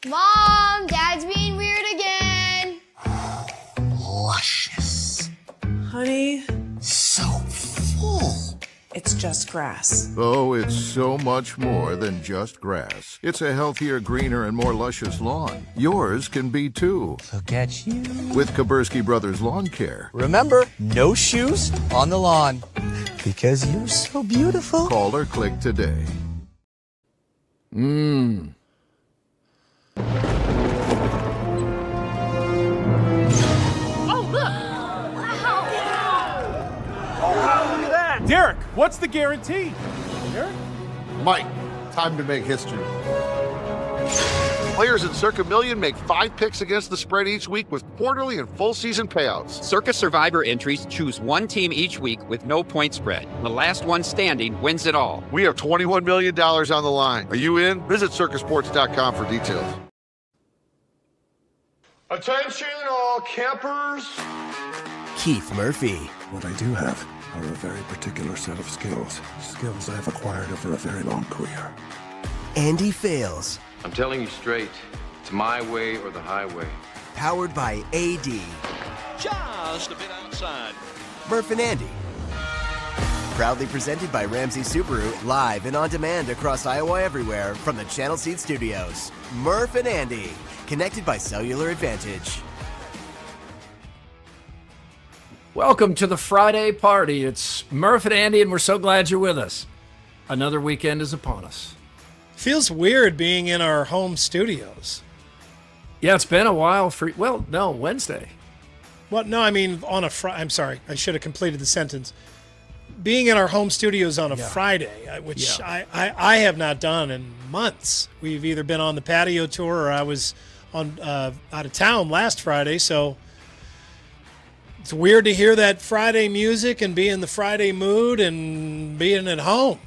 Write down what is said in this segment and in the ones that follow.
Mom, Dad's being weird again. Luscious. Honey, So full. it's just grass. Oh, it's so much more than just grass. It's a healthier, greener, and more luscious lawn. Yours can be too. Look at you. With Kabursky Brothers Lawn Care. Remember, no shoes on the lawn. Because you're so beautiful. Call or click today. Derek, what's the guarantee? Derek? Mike, time to make history. Players in Circa Million make 5 picks against the spread each week with quarterly and full season payouts. Circa Survivor entries choose one team each week with no point spread. The last one standing wins it all. We have $21 million on the line. Are you in? Visit circasports.com for details. Attention all campers. Keith Murphy. What I do have are a very particular set of skills. Skills I've acquired over a very long career. Andy Fales. I'm telling you straight, it's my way or the highway. Powered by AD. Just a bit outside. Murph and Andy. Proudly presented by Ramsey Subaru, live and on demand across Iowa everywhere from the Channel Seed Studios. Murph and Andy, connected by cellular advantage. Welcome to the Friday party. It's Murph and Andy, and we're so glad you're with us. Another weekend is upon us. Feels weird being in our home studios. Yeah, it's been a while Wednesday. What? No, I mean on a Friday. I'm sorry, I should have completed the sentence. Being in our home studios on a Friday, which I have not done in months. We've either been on the patio tour or I was on out of town last Friday, so it's weird to hear that Friday music and be in the Friday mood and being at home.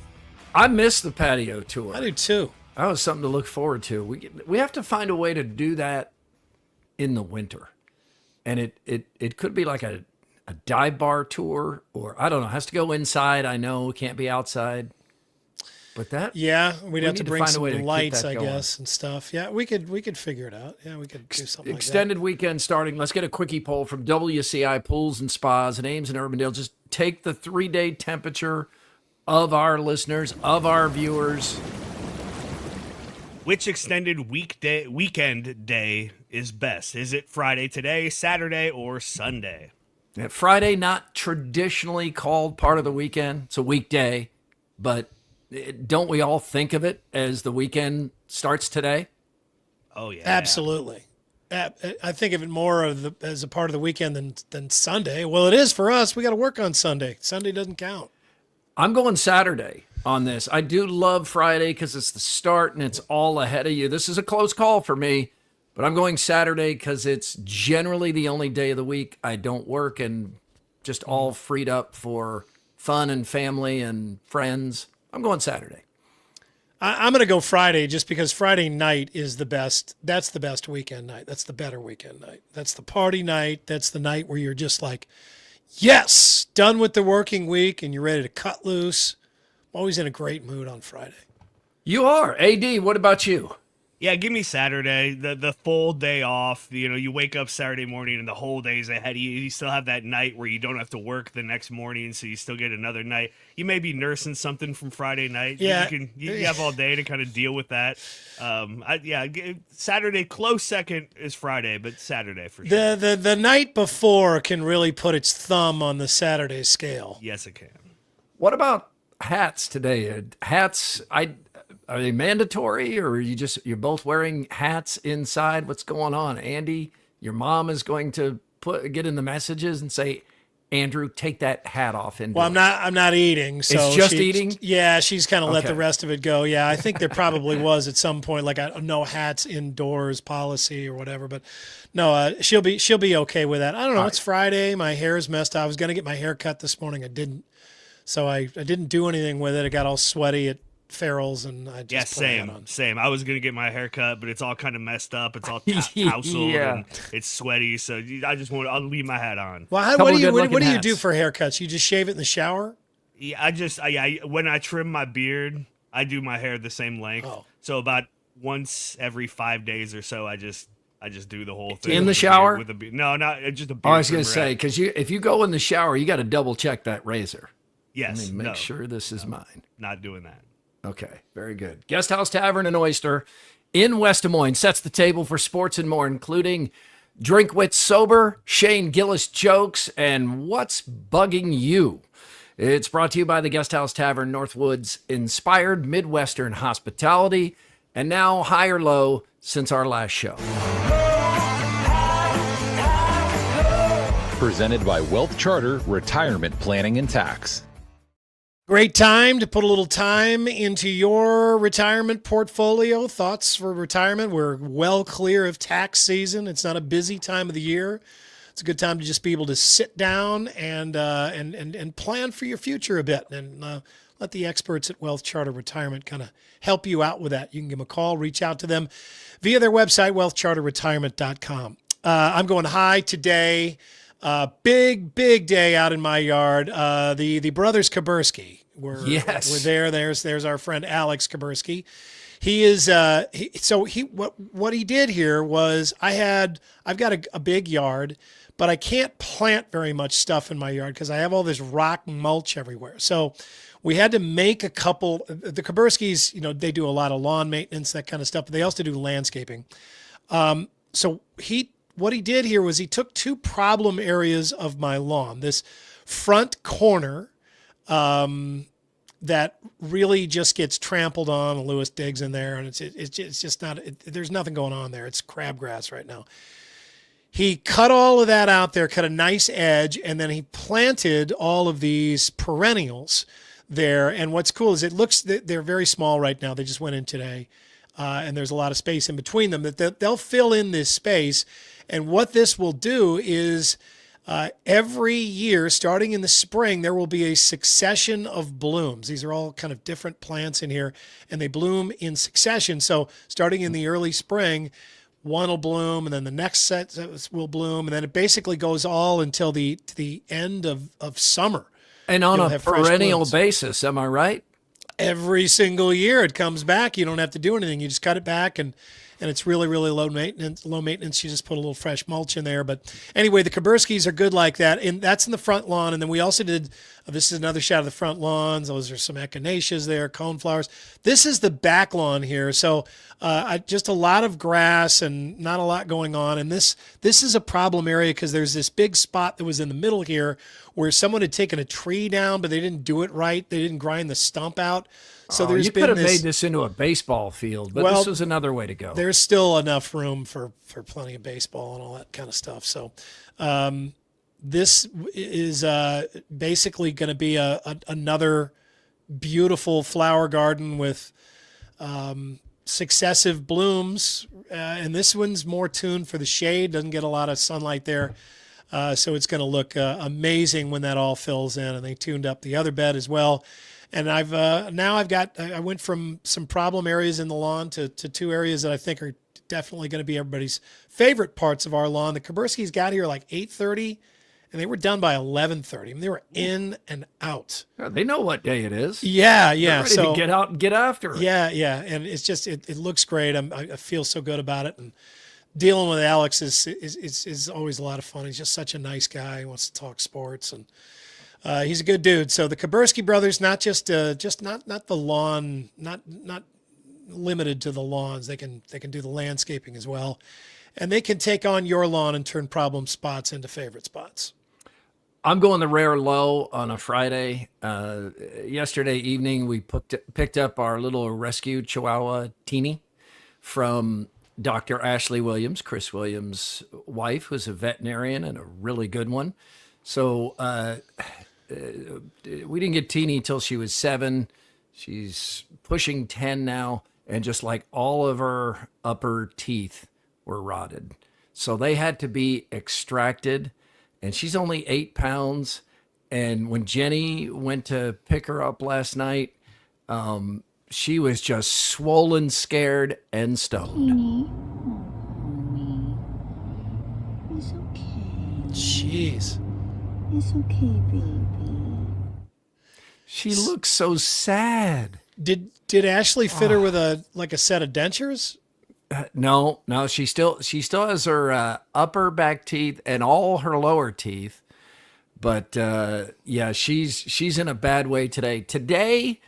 I miss the patio tour. I do too. That was something to look forward to. We have to find a way to do that in the winter. And it could be like a dive bar tour, or I don't know, it has to go inside. I know it can't be outside. But we'd have to bring some lights, I going. guess, and stuff. Yeah, we could figure it out. Yeah, we could do something Extended like weekend starting. Let's get a quickie poll from WCI Pools and Spas and Ames and Urbandale. Just take the 3-day temperature of our listeners, of our viewers. Which extended weekend day is best? Is it Friday today, Saturday, or Sunday? Yeah, Friday, not traditionally called part of the weekend. It's a weekday, but don't we all think of it as the weekend starts today? Oh, yeah. Absolutely. I think of it more as a part of the weekend than Sunday. Well, it is for us. We got to work on Sunday. Sunday doesn't count. I'm going Saturday on this. I do love Friday because it's the start and it's all ahead of you. This is a close call for me, but I'm going Saturday because it's generally the only day of the week I don't work and just all freed up for fun and family and friends. I'm going Saturday. I'm going to go Friday just because Friday night is the best. That's the best weekend night. That's the better weekend night. That's the party night. That's the night where you're just like, yes, done with the working week and you're ready to cut loose. I'm always in a great mood on Friday. You are. AD, what about you? Yeah, give me Saturday, the full day off. You know, you wake up Saturday morning and the whole day's ahead of you. You still have that night where you don't have to work the next morning, so you still get another night. You may be nursing something from Friday night. Yeah. You have all day to kind of deal with that. Saturday, close second is Friday, but Saturday for sure. The night before can really put its thumb on the Saturday scale. Yes, it can. What about hats today? Hats, are they mandatory, or are you're both wearing hats inside? What's going on? Andy, your mom is going to get in the messages and say, Andrew, take that hat off. Well, I'm not eating. So it's just eating? Yeah, she's kind of let the rest of it go. Yeah, I think there probably was at some point like a no hats indoors policy or whatever. But no, she'll be okay with that. I don't know. It's Friday. My hair is messed up. I was going to get my hair cut this morning. I didn't. So I didn't do anything with it. I got all sweaty at Farrell's and I just put it on. Same. I was gonna get my hair cut, but it's all kind of messed up. It's all tousled and it's sweaty. So I'll leave my hat on. Well, what do you do for haircuts? You just shave it in the shower? Yeah, when I trim my beard, I do my hair the same length. Oh. So about once every 5 days or so, I just do the whole thing in the shower with a beard. No, not just a beard. Oh, I was going to say, because if you go in the shower, you got to double check that razor. Yes. Let me make sure this is mine. Not doing that. Okay, very good. Guest House Tavern and Oyster in West Des Moines sets the table for sports and more, including Drink Wit Sober, Shane Gillis jokes, and What's Bugging You. It's brought to you by the Guest House Tavern, Northwoods inspired Midwestern hospitality, and now high or low since our last show. Presented by Wealth Charter Retirement Planning and Tax. Great time to put a little time into your retirement portfolio. Thoughts for retirement? We're well clear of tax season. It's not a busy time of the year. It's a good time to just be able to sit down and plan for your future a bit, and let the experts at Wealth Charter Retirement kind of help you out with that. You can give them a call, reach out to them via their website, wealthcharterretirement.com. I'm going high today. Big day out in my yard. The brothers Kaburski were there. There's our friend Alex Kaburski. He is what he did here was I've got a big yard, but I can't plant very much stuff in my yard because I have all this rock mulch everywhere. So we had to make a couple. The Kaburskis, they do a lot of lawn maintenance, that kind of stuff, but they also do landscaping. So what he did here was he took two problem areas of my lawn. This front corner that really just gets trampled on. Lewis digs in there, and it's just not. There's nothing going on there. It's crabgrass right now. He cut all of that out there, cut a nice edge, and then he planted all of these perennials there. And what's cool is they're very small right now. They just went in today, and there's a lot of space in between them. That they'll fill in this space. And what this will do is every year, starting in the spring, there will be a succession of blooms. These are all kind of different plants in here, and they bloom in succession. So starting in the early spring, one will bloom, and then the next set will bloom, and then it basically goes all until the end of summer. And on a perennial basis, am I right? Every single year it comes back. You don't have to do anything. You just cut it back, and it's really, really low maintenance. You just put a little fresh mulch in there. But anyway, the Kaburskis are good like that. And that's in the front lawn. And then we also did, this is another shot of the front lawns. Those are some echinaceas there, coneflowers. This is the back lawn here. So just a lot of grass and not a lot going on. And this is a problem area because there's this big spot that was in the middle here where someone had taken a tree down, but they didn't do it right. They didn't grind the stump out. So you could have made this into a baseball field, but this was another way to go. There's still enough room for plenty of baseball and all that kind of stuff. So this is basically going to be another beautiful flower garden with successive blooms. And this one's more tuned for the shade, doesn't get a lot of sunlight there. So it's going to look amazing when that all fills in. And they tuned up the other bed as well. And I went from some problem areas in the lawn to two areas that I think are definitely going to be everybody's favorite parts of our lawn. The Kaburskis got here like 8:30, and they were done by 11:30. I mean, they were in and out. Yeah, they know what day it is. Yeah. They're ready to get out and get after it. Yeah. And it's just it looks great. I feel so good about it. And dealing with Alex is always a lot of fun. He's just such a nice guy. He wants to talk sports, and he's a good dude. So the Kaburski brothers, not just not the lawn, not limited to the lawns. They can do the landscaping as well, and they can take on your lawn and turn problem spots into favorite spots. I'm going the rare low on a Friday. Yesterday evening, we picked up our little rescue Chihuahua Teeny from Dr. Ashley Williams, Chris Williams' wife, who's a veterinarian and a really good one. So we didn't get Teeny till she was 7. She's pushing 10 now, and just like all of her upper teeth were rotted. So they had to be extracted, and she's only 8 pounds. And when Jenny went to pick her up last night, she was just swollen, scared, and stoned. It's okay. Jeez. It's okay, baby. She looks so sad. Did Ashley fit her with a set of dentures? No, she still has her upper back teeth and all her lower teeth. But yeah, she's in a bad way today. Today,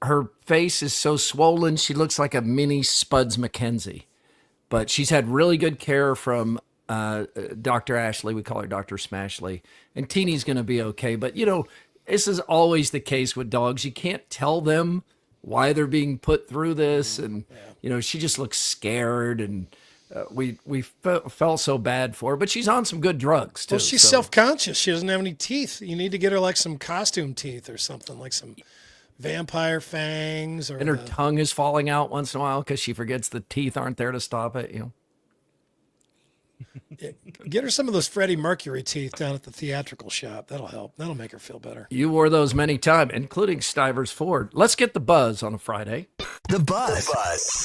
her face is so swollen, she looks like a mini Spuds McKenzie. But she's had really good care from Dr. Ashley. We call her Dr. Smashley. And Teeny's going to be okay. But, this is always the case with dogs. You can't tell them why they're being put through this. And, she just looks scared. And we felt so bad for her. But she's on some good drugs, too. Well, she's self-conscious. She doesn't have any teeth. You need to get her like some costume teeth or something, like some vampire fangs. And her tongue is falling out once in a while because she forgets the teeth aren't there to stop it, Get her some of those Freddie Mercury teeth down at the theatrical shop. That'll help. That'll make her feel better. You wore those many times, including Stivers Ford. Let's get the buzz on a Friday. The Buzz.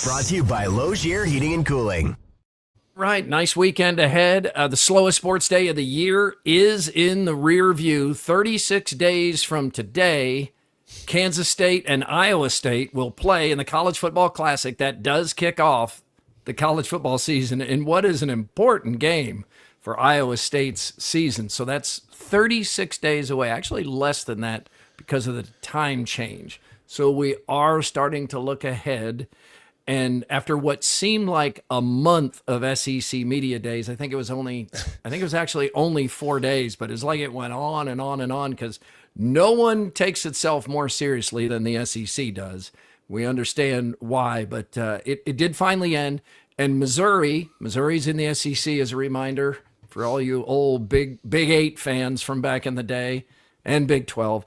Brought to you by Logier Heating and Cooling. Right, nice weekend ahead. The slowest sports day of the year is in the rear view. 36 days from today, Kansas State and Iowa State will play in the College Football Classic. That does kick off the college football season in what is an important game for Iowa State's season. So that's 36 days away, actually less than that because of the time change. So we are starting to look ahead. And after what seemed like a month of SEC media days, I think it was actually only 4 days, but it's like it went on and on and on because no one takes itself more seriously than the SEC does. We understand why, but it did finally end. And Missouri's in the SEC as a reminder for all you old Big 8 fans from back in the day and Big 12.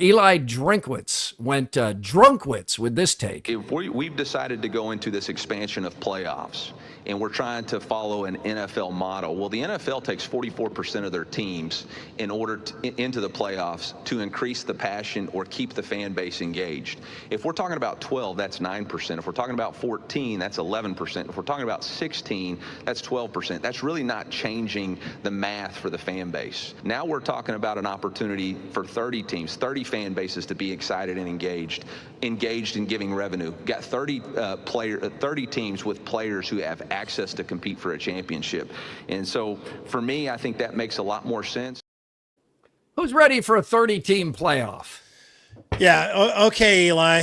Eli Drinkwitz went drunkwitz with this take. We've decided to go into this expansion of playoffs, and we're trying to follow an NFL model. Well, the NFL takes 44% of their teams in order into the playoffs to increase the passion or keep the fan base engaged. If we're talking about 12, that's 9%. If we're talking about 14, that's 11%. If we're talking about 16, that's 12%. That's really not changing the math for the fan base. Now we're talking about an opportunity for 30 teams, 30 fan bases to be excited and engaged in giving revenue. Got 30 teams with players who have access to compete for a championship. And so for me, I think that makes a lot more sense. Who's ready for a 30-team playoff? Yeah, okay, Eli.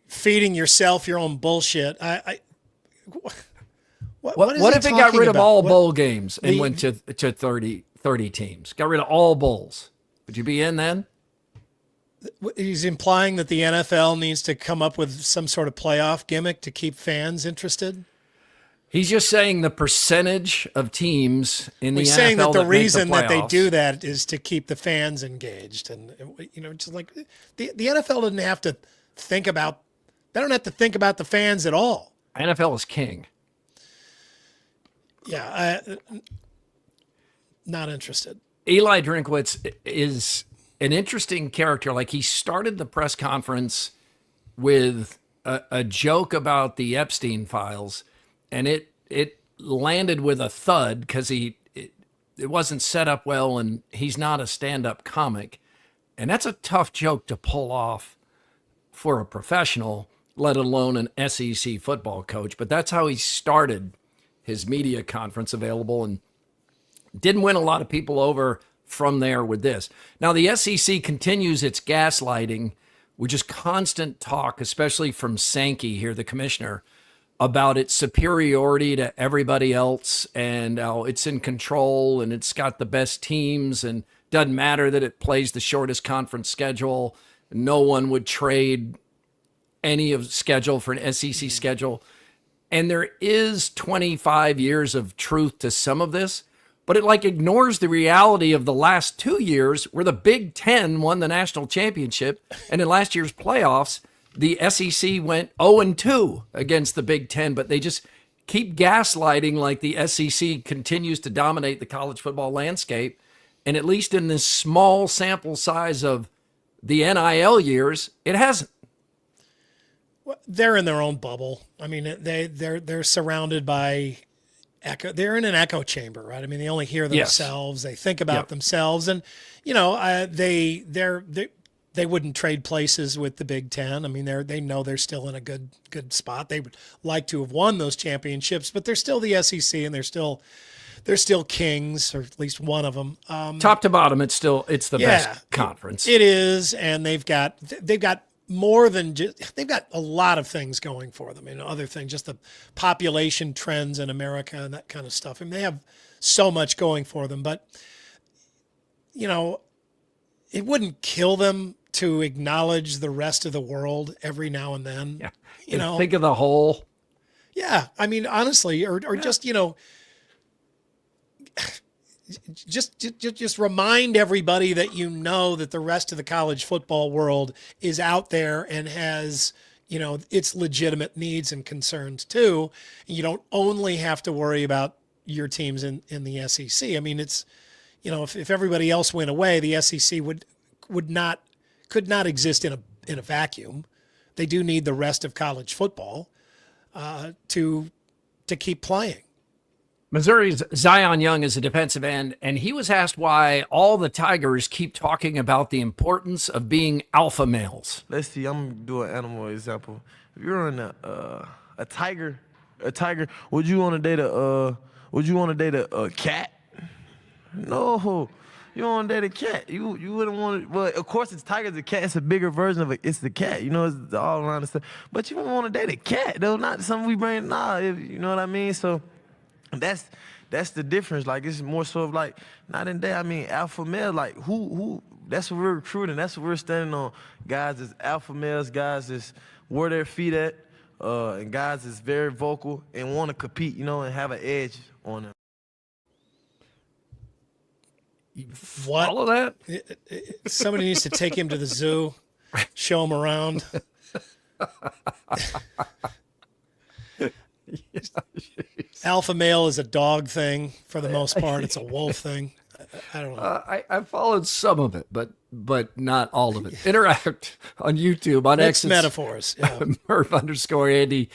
Feeding yourself your own bullshit. What if it got rid of all bowl games and went to 30 teams? Got rid of all bowls. Would you be in then? He's implying that the NFL needs to come up with some sort of playoff gimmick to keep fans interested. He's just saying the percentage of teams in the NFL. He's saying that the reason that they do that is to keep the fans engaged, and just like the NFL doesn't have to think about. They don't have to think about the fans at all. NFL is king. Yeah, not interested. Eli Drinkwitz is an interesting character. Like, he started the press conference with a joke about the Epstein files, and it landed with a thud because it wasn't set up well, and he's not a stand-up comic. And that's a tough joke to pull off for a professional, let alone an SEC football coach. But that's how he started his media conference available, and didn't win a lot of people over from there with this. Now, the SEC continues its gaslighting, which is constant talk, especially from Sankey here, the commissioner, about its superiority to everybody else and how it's in control and it's got the best teams and doesn't matter that it plays the shortest conference schedule. No one would trade any of schedule for an SEC schedule. And there is 25 years of truth to some of this, but it ignores the reality of the last 2 years where the Big Ten won the national championship. And in last year's playoffs, the SEC went 0-2 against the Big Ten, but they just keep gaslighting like the SEC continues to dominate the college football landscape. And at least in this small sample size of the NIL years, it hasn't. Well, they're in their own bubble. I mean, they're surrounded by echo. They're in an echo chamber, right? I mean, they only hear themselves. Yes. They think about themselves, and they're they wouldn't trade places with the Big Ten. I mean, they know they're still in a good spot. They would like to have won those championships, but they're still the SEC, and they're still kings, or at least one of them. Top to bottom, it's the best conference. It is, and they've got more than just, they've got a lot of things going for them. Other things, just the population trends in America and that kind of stuff. I mean, they have so much going for them, but it wouldn't kill them to acknowledge the rest of the world every now and then. Yeah. Think of the whole. Yeah. I mean, honestly, or just, just remind everybody that that the rest of the college football world is out there and has, its legitimate needs and concerns too. You don't only have to worry about your teams in the SEC. I mean, it's, if everybody else went away, the SEC could not exist in a vacuum. They do need the rest of college football to keep playing. Missouri's Zion Young is a defensive end, and he was asked why all the Tigers keep talking about the importance of being alpha males. Let's see, I'm gonna do an animal example. If you're on a tiger, would you want to date a cat? No. You don't want to date a cat. You wouldn't want to. Well, of course, it's tiger. The cat. It's a bigger version of it. It's the cat. It's all around the stuff. But you wouldn't want to date a cat, though. Not something we bring. Nah, you know what I mean. So that's the difference. Like, it's more so of like, not in there. I mean, alpha male. Like, who? That's what we're recruiting. That's what we're standing on. Guys is alpha males. Guys is where their feet at. And guys is very vocal and want to compete. And have an edge on them. What? All of that? Somebody needs to take him to the zoo, show him around. Alpha male is a dog thing for the most part. It's a wolf thing. I don't know. I followed some of it, but not all of it. Interact on YouTube, on Mixed X. metaphors. Yeah. Murph_Andy.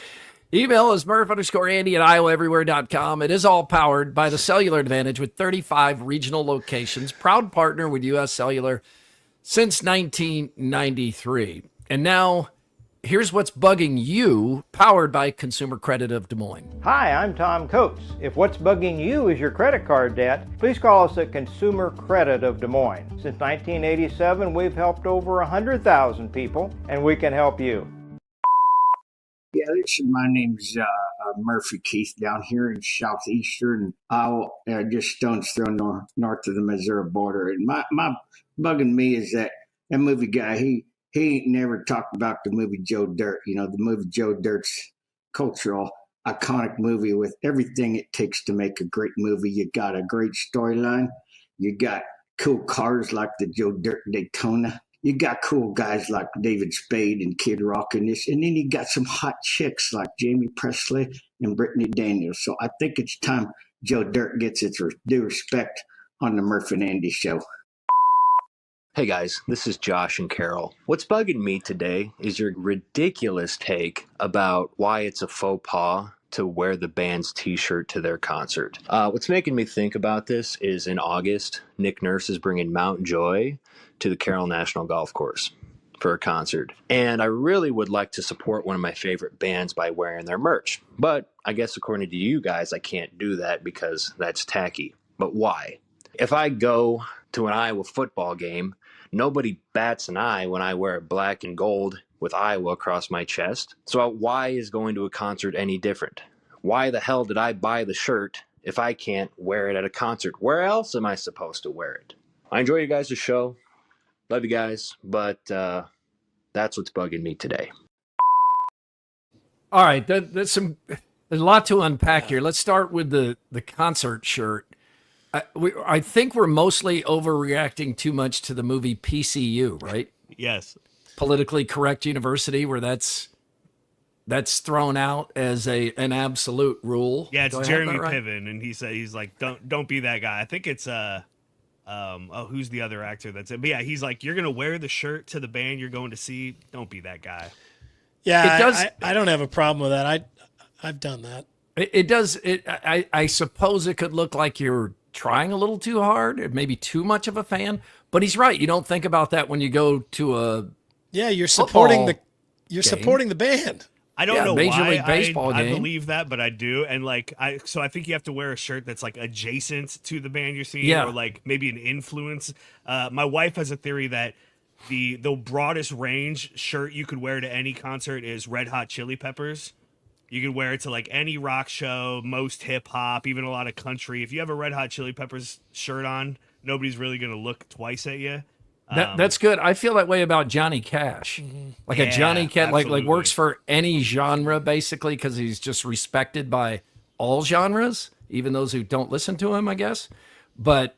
Email is Murph_Andy@iowaeverywhere.com. It is all powered by the Cellular Advantage with 35 regional locations. Proud partner with U.S. Cellular since 1993. And now, here's what's bugging you, powered by Consumer Credit of Des Moines. Hi, I'm Tom Coates. If what's bugging you is your credit card debt, please call us at Consumer Credit of Des Moines. Since 1987, we've helped over 100,000 people, and we can help you. Yeah, my name's Murphy Keith down here in southeastern Iowa, just stone's throw north of the Missouri border. And my bugging me is that movie guy, he ain't never talked about the movie Joe Dirt. The movie Joe Dirt's cultural, iconic movie with everything it takes to make a great movie. You got a great storyline. You got cool cars like the Joe Dirt Daytona. You got cool guys like David Spade and Kid Rock in this. And then you got some hot chicks like Jamie Presley and Brittany Daniels. So I think it's time Joe Dirt gets its due respect on the Murph and Andy show. Hey guys, this is Josh and Carol. What's bugging me today is your ridiculous take about why it's a faux pas to wear the band's t-shirt to their concert. What's making me think about this is in August, Nick Nurse is bringing Mount Joy to the Carroll National Golf Course for a concert. And I really would like to support one of my favorite bands by wearing their merch. But I guess according to you guys, I can't do that because that's tacky. But why? If I go to an Iowa football game, nobody bats an eye when I wear black and gold with Iowa across my chest. So why is going to a concert any different? Why the hell did I buy the shirt if I can't wear it at a concert? Where else am I supposed to wear it? I enjoy you guys' show. Love you guys, but that's what's bugging me today. All right, there's a lot to unpack here. Let's start with the concert shirt. I think we're mostly overreacting too much to the movie PCU, right? Yes. Politically correct university, where that's thrown out as an absolute rule. Yeah, it's Do I have Jeremy that right? Piven, and he's like, don't be that guy. I think it's who's the other actor that's it? But yeah, he's like, you're gonna wear the shirt to the band you're going to see. Don't be that guy. Yeah, It does. I don't have a problem with that. I've done that. It does. I suppose it could look like you're trying a little too hard, or maybe too much of a fan. But he's right. You don't think about that when you go to a you're supporting game. supporting the band. I don't know Major why League Baseball I game. believe that, but I do. And I think you have to wear a shirt that's like adjacent to the band you're seeing, Yeah. or like maybe an influence. My wife has a theory that the broadest range shirt you could wear to any concert is Red Hot Chili Peppers. You could wear it to like any rock show, most hip hop, even a lot of country. If you have a Red Hot Chili Peppers shirt on, nobody's really going to look twice at you. That's good. I feel that way about Johnny Cash. Like a Johnny Cash, like works for any genre basically because he's just respected by all genres, even those who don't listen to him, I guess. But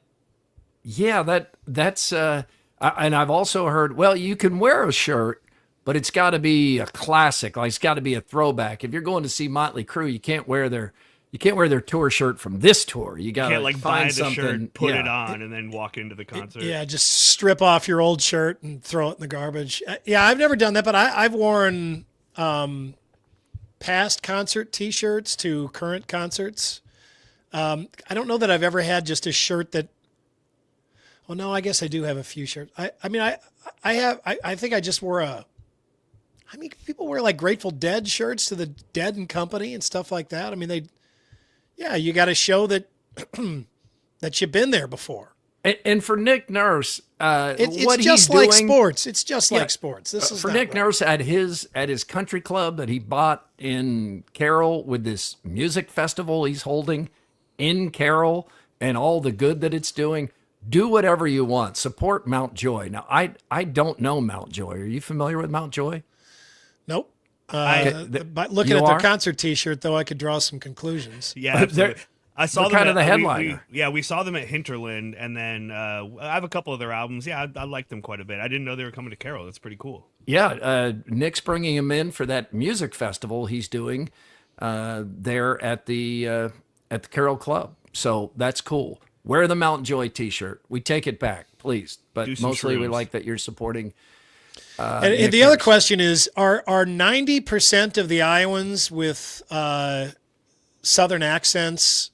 yeah, that's and I've also heard, well, you can wear a shirt, but it's got to be a classic. Like it's got to be a throwback. If you're going to see Motley Crue, you can't wear their tour shirt from this tour. You got to like find buy the something, shirt, put it on, and then walk into the concert. Yeah, just strip off your old shirt and throw it in the garbage. Yeah, I've never done that, but I've worn past concert T-shirts to current concerts. I don't know that I've ever had just a shirt that. Well, no, I guess I do have a few shirts. I think I just wore people wear like Grateful Dead shirts to the Dead and Company and stuff like that. I mean, you got to show that that you've been there before. And for Nick Nurse, it's what just he's like doing, sports. It's just like sports. This is for not Nick right. Nurse at his country club that he bought in Carroll with this music festival he's holding in Carroll and all the good that it's doing. Do whatever you want. Support Mount Joy. Now, I don't know Mount Joy. Are you familiar with Mount Joy? Nope. But looking at their concert T-shirt, though, I could draw some conclusions. Yeah, absolutely. I saw them kind of the headliner. We saw them at Hinterland, and then I have a couple of their albums. Yeah, I like them quite a bit. I didn't know they were coming to Carroll. That's pretty cool. Yeah, Nick's bringing him in for that music festival he's doing there at the Carroll Club. So that's cool. Wear the Mount Joy T-shirt. We take it back, please. But mostly we like that you're supporting. And the other question is: Are 90% of the Iowans with Southern accents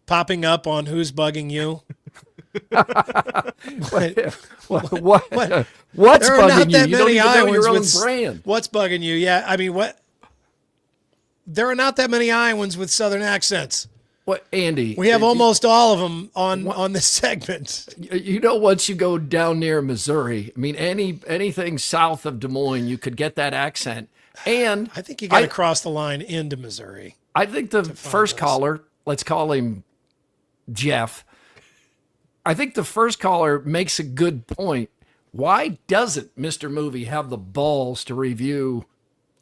popping up on Who's Bugging You? What's there are bugging not that you? many You don't even know Iowans your own with brand. What's bugging you? Yeah, I mean, what? There are not that many Iowans with Southern accents. What, Andy? We have almost all of them on this segment. You know, once you go down near Missouri, I mean, anything south of Des Moines, you could get that accent. And I think you got to cross the line into Missouri. I think the first caller, let's call him Jeff. I think the first caller makes a good point. Why doesn't Mr. Movie have the balls to review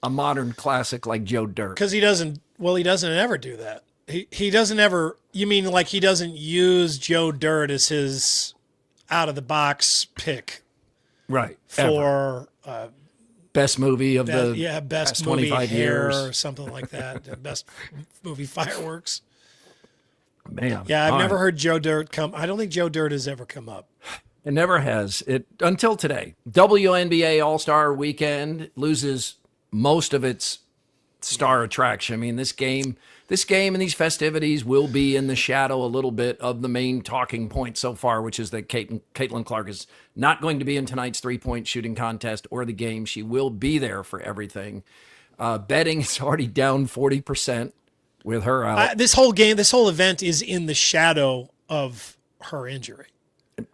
a modern classic like Joe Dirt? Because he doesn't ever do that. He doesn't ever, you mean like he doesn't use Joe Dirt as his out of the box pick. Right. For best movie of the best past movie 25 Hair years or something like that. Best movie Fireworks. Man. Yeah, I've all never right. heard Joe Dirt come. I don't think Joe Dirt has ever come up. It never has. It until today. WNBA All-Star Weekend loses most of its star attraction. I mean, this game and these festivities will be in the shadow a little bit of the main talking point so far, which is that Caitlin Clark is not going to be in tonight's three-point shooting contest or the game. She will be there for everything. Betting is already down 40% with her out. This whole event is in the shadow of her injury.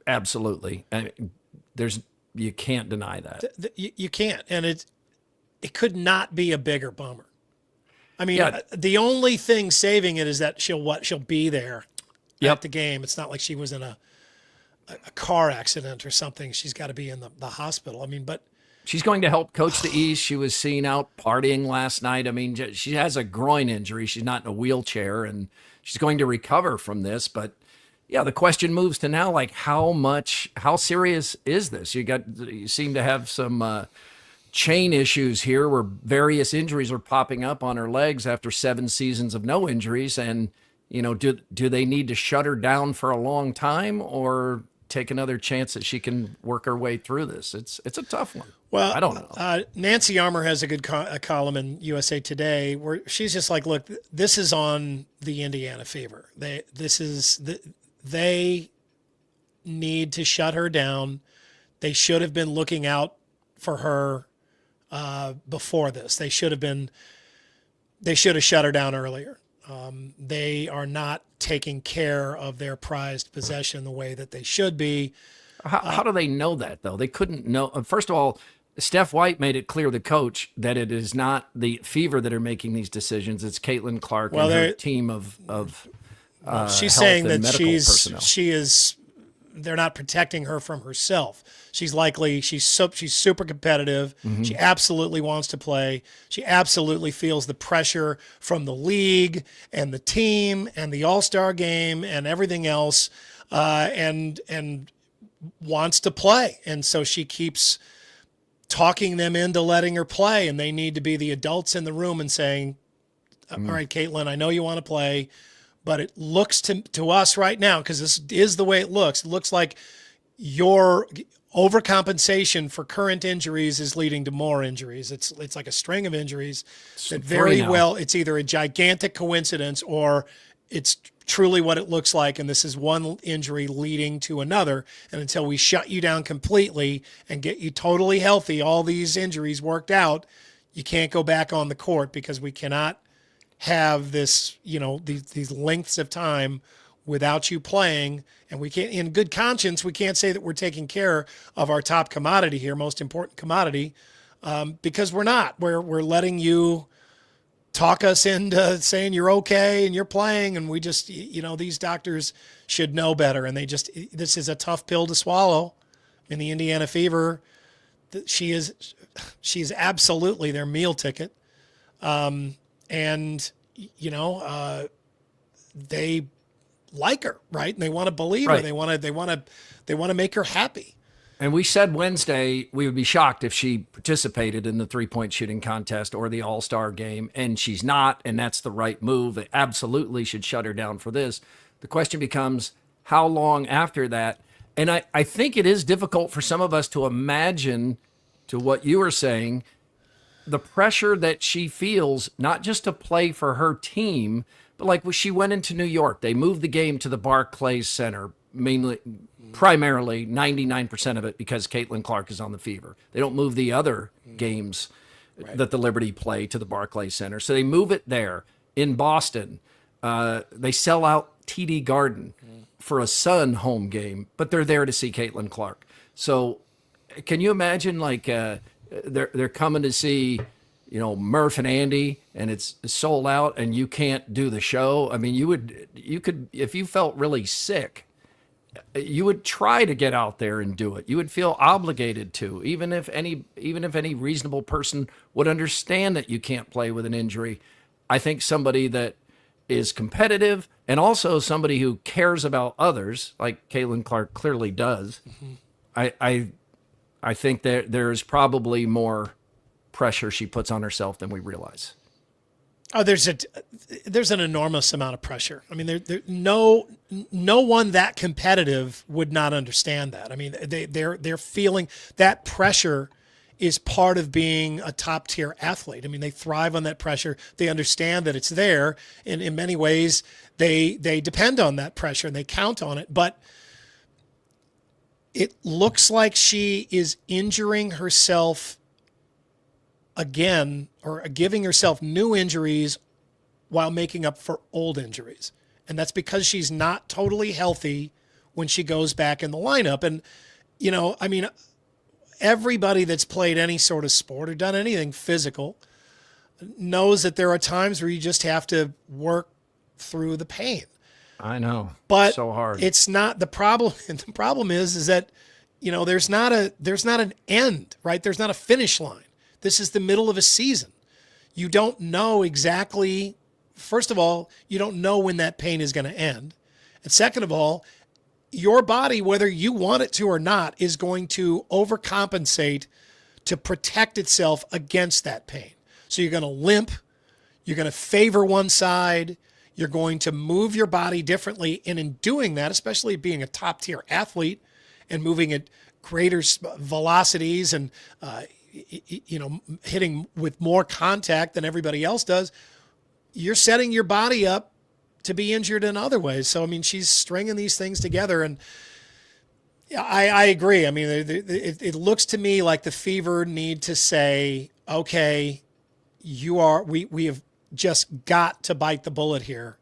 Absolutely. I mean, you can't deny that. You can't, and it could not be a bigger bummer. I mean, Yeah. the only thing saving it is that she'll be there Yep. at the game. It's not like she was in a car accident or something. She's got to be in the hospital. I mean, but she's going to help coach the East. She was seen out partying last night. I mean, she has a groin injury. She's not in a wheelchair, and she's going to recover from this. But yeah, the question moves to now, like, how serious is this? You seem to have some chain issues here where various injuries are popping up on her legs after 7 seasons of no injuries. And, you know, do they need to shut her down for a long time or take another chance that she can work her way through this? It's a tough one. Well, I don't know. Nancy Armour has a good column in USA Today where she's just like, look, this is need to shut her down. They should have been looking out for her before this. They should have shut her down earlier. They are not taking care of their prized possession the way that they should be. How do they know that, though? They couldn't know. First of all, Steph White made it clear, the coach, that it is not the Fever that are making these decisions. It's Caitlin Clark and her team of she's health saying and that personnel. they're not protecting her from herself. She's super competitive. Mm-hmm. She absolutely wants to play. She absolutely feels the pressure from the league and the team and the All-Star game and everything else, and wants to play. And so she keeps talking them into letting her play, and they need to be the adults in the room and saying, all right, Caitlin, I know you want to play, but it looks to us right now, because this is the way it looks like your overcompensation for current injuries is leading to more injuries. It's like a string of injuries that very well, it's either a gigantic coincidence or it's truly what it looks like, and this is one injury leading to another. And until we shut you down completely and get you totally healthy, all these injuries worked out, you can't go back on the court, because we cannot have this, these lengths of time without you playing. And we can't, in good conscience, we can't say that we're taking care of our top commodity here, most important commodity, because we're not. We're letting you talk us into saying you're okay and you're playing, and we just, these doctors should know better, and this is a tough pill to swallow. In the Indiana Fever, she's absolutely their meal ticket. They like her, right? And they want to believe her. They want to make her happy. And we said Wednesday we would be shocked if she participated in the 3-point shooting contest or the All-Star game, and she's not, and that's the right move. They absolutely should shut her down for this. The question becomes, how long after that? And I think it is difficult for some of us to imagine, to what you were saying, the pressure that she feels, not just to play for her team, but like when she went into New York, they moved the game to the Barclays Center, primarily 99% of it because Caitlin Clark is on the Fever. They don't move the other games that the Liberty play to the Barclays Center. So they move it there. In Boston, they sell out TD Garden for a Sun home game, but they're there to see Caitlin Clark. So can you imagine, like, they're coming to see, Murph and Andy, and it's sold out and you can't do the show? I mean, you could, if you felt really sick, you would try to get out there and do it. You would feel obligated to, even if any reasonable person would understand that you can't play with an injury. I think somebody that is competitive and also somebody who cares about others, like Caitlin Clark clearly does, I think there's probably more pressure she puts on herself than we realize. Oh, there's an enormous amount of pressure. I mean, no one that competitive would not understand that. I mean, they're feeling that pressure is part of being a top tier athlete. I mean, they thrive on that pressure. They understand that it's there, and in many ways, they depend on that pressure and they count on it. But it looks like she is injuring herself again, or giving herself new injuries while making up for old injuries. And that's because she's not totally healthy when she goes back in the lineup. And, I mean, everybody that's played any sort of sport or done anything physical knows that there are times where you just have to work through the pain. I know. But so hard. It's not the problem. The problem is that, there's not an end, right? There's not a finish line. This is the middle of a season. You don't know exactly, first of all, you don't know when that pain is going to end. And second of all, your body, whether you want it to or not, is going to overcompensate to protect itself against that pain. So you're going to limp, you're going to favor one side, you're going to move your body differently. And in doing that, especially being a top tier athlete and moving at greater velocities and, hitting with more contact than everybody else does, you're setting your body up to be injured in other ways. So, I mean, she's stringing these things together, and Yeah, I agree. I mean, it looks to me like the Fever need to say, okay, we have just got to bite the bullet here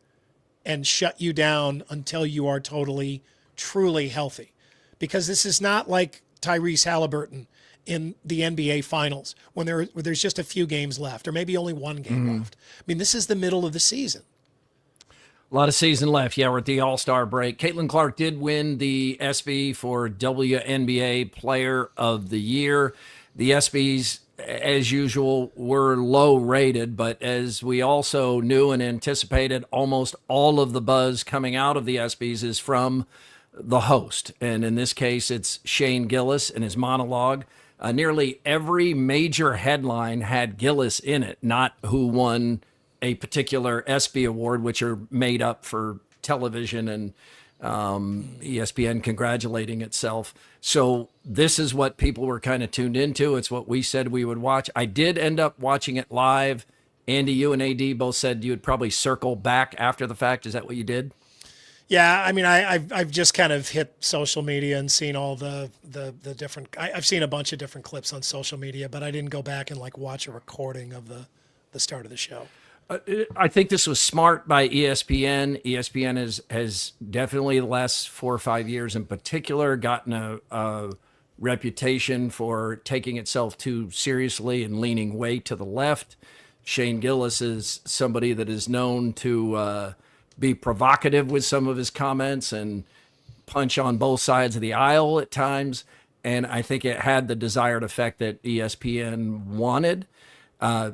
and shut you down until you are totally, truly healthy. Because this is not like Tyrese Halliburton in the NBA Finals when there's just a few games left, or maybe only one game left. I mean, this is the middle of the season. A lot of season left. Yeah, we're at the All-Star break. Caitlin Clark did win the ESPY for WNBA Player of the Year. The ESPYs, as usual, were low rated, but as we also knew and anticipated, almost all of the buzz coming out of the ESPYs is from the host. And in this case, it's Shane Gillis and his monologue. Nearly every major headline had Gillis in it, not who won a particular ESPY award, which are made up for television and ESPN congratulating itself. So this is what people were kind of tuned into. It's what we said we would watch. I did end up watching it live. Andy, you and AD both said you would probably circle back after the fact. Is that what you did? Yeah, I mean, I've just kind of hit social media and seen all the different. I've seen a bunch of different clips on social media, but I didn't go back and like watch a recording of the start of the show. I think this was smart by ESPN. ESPN has definitely the last 4 or 5 years in particular gotten a reputation for taking itself too seriously and leaning way to the left. Shane Gillis is somebody that is known to be provocative with some of his comments and punch on both sides of the aisle at times. And I think it had the desired effect that ESPN wanted.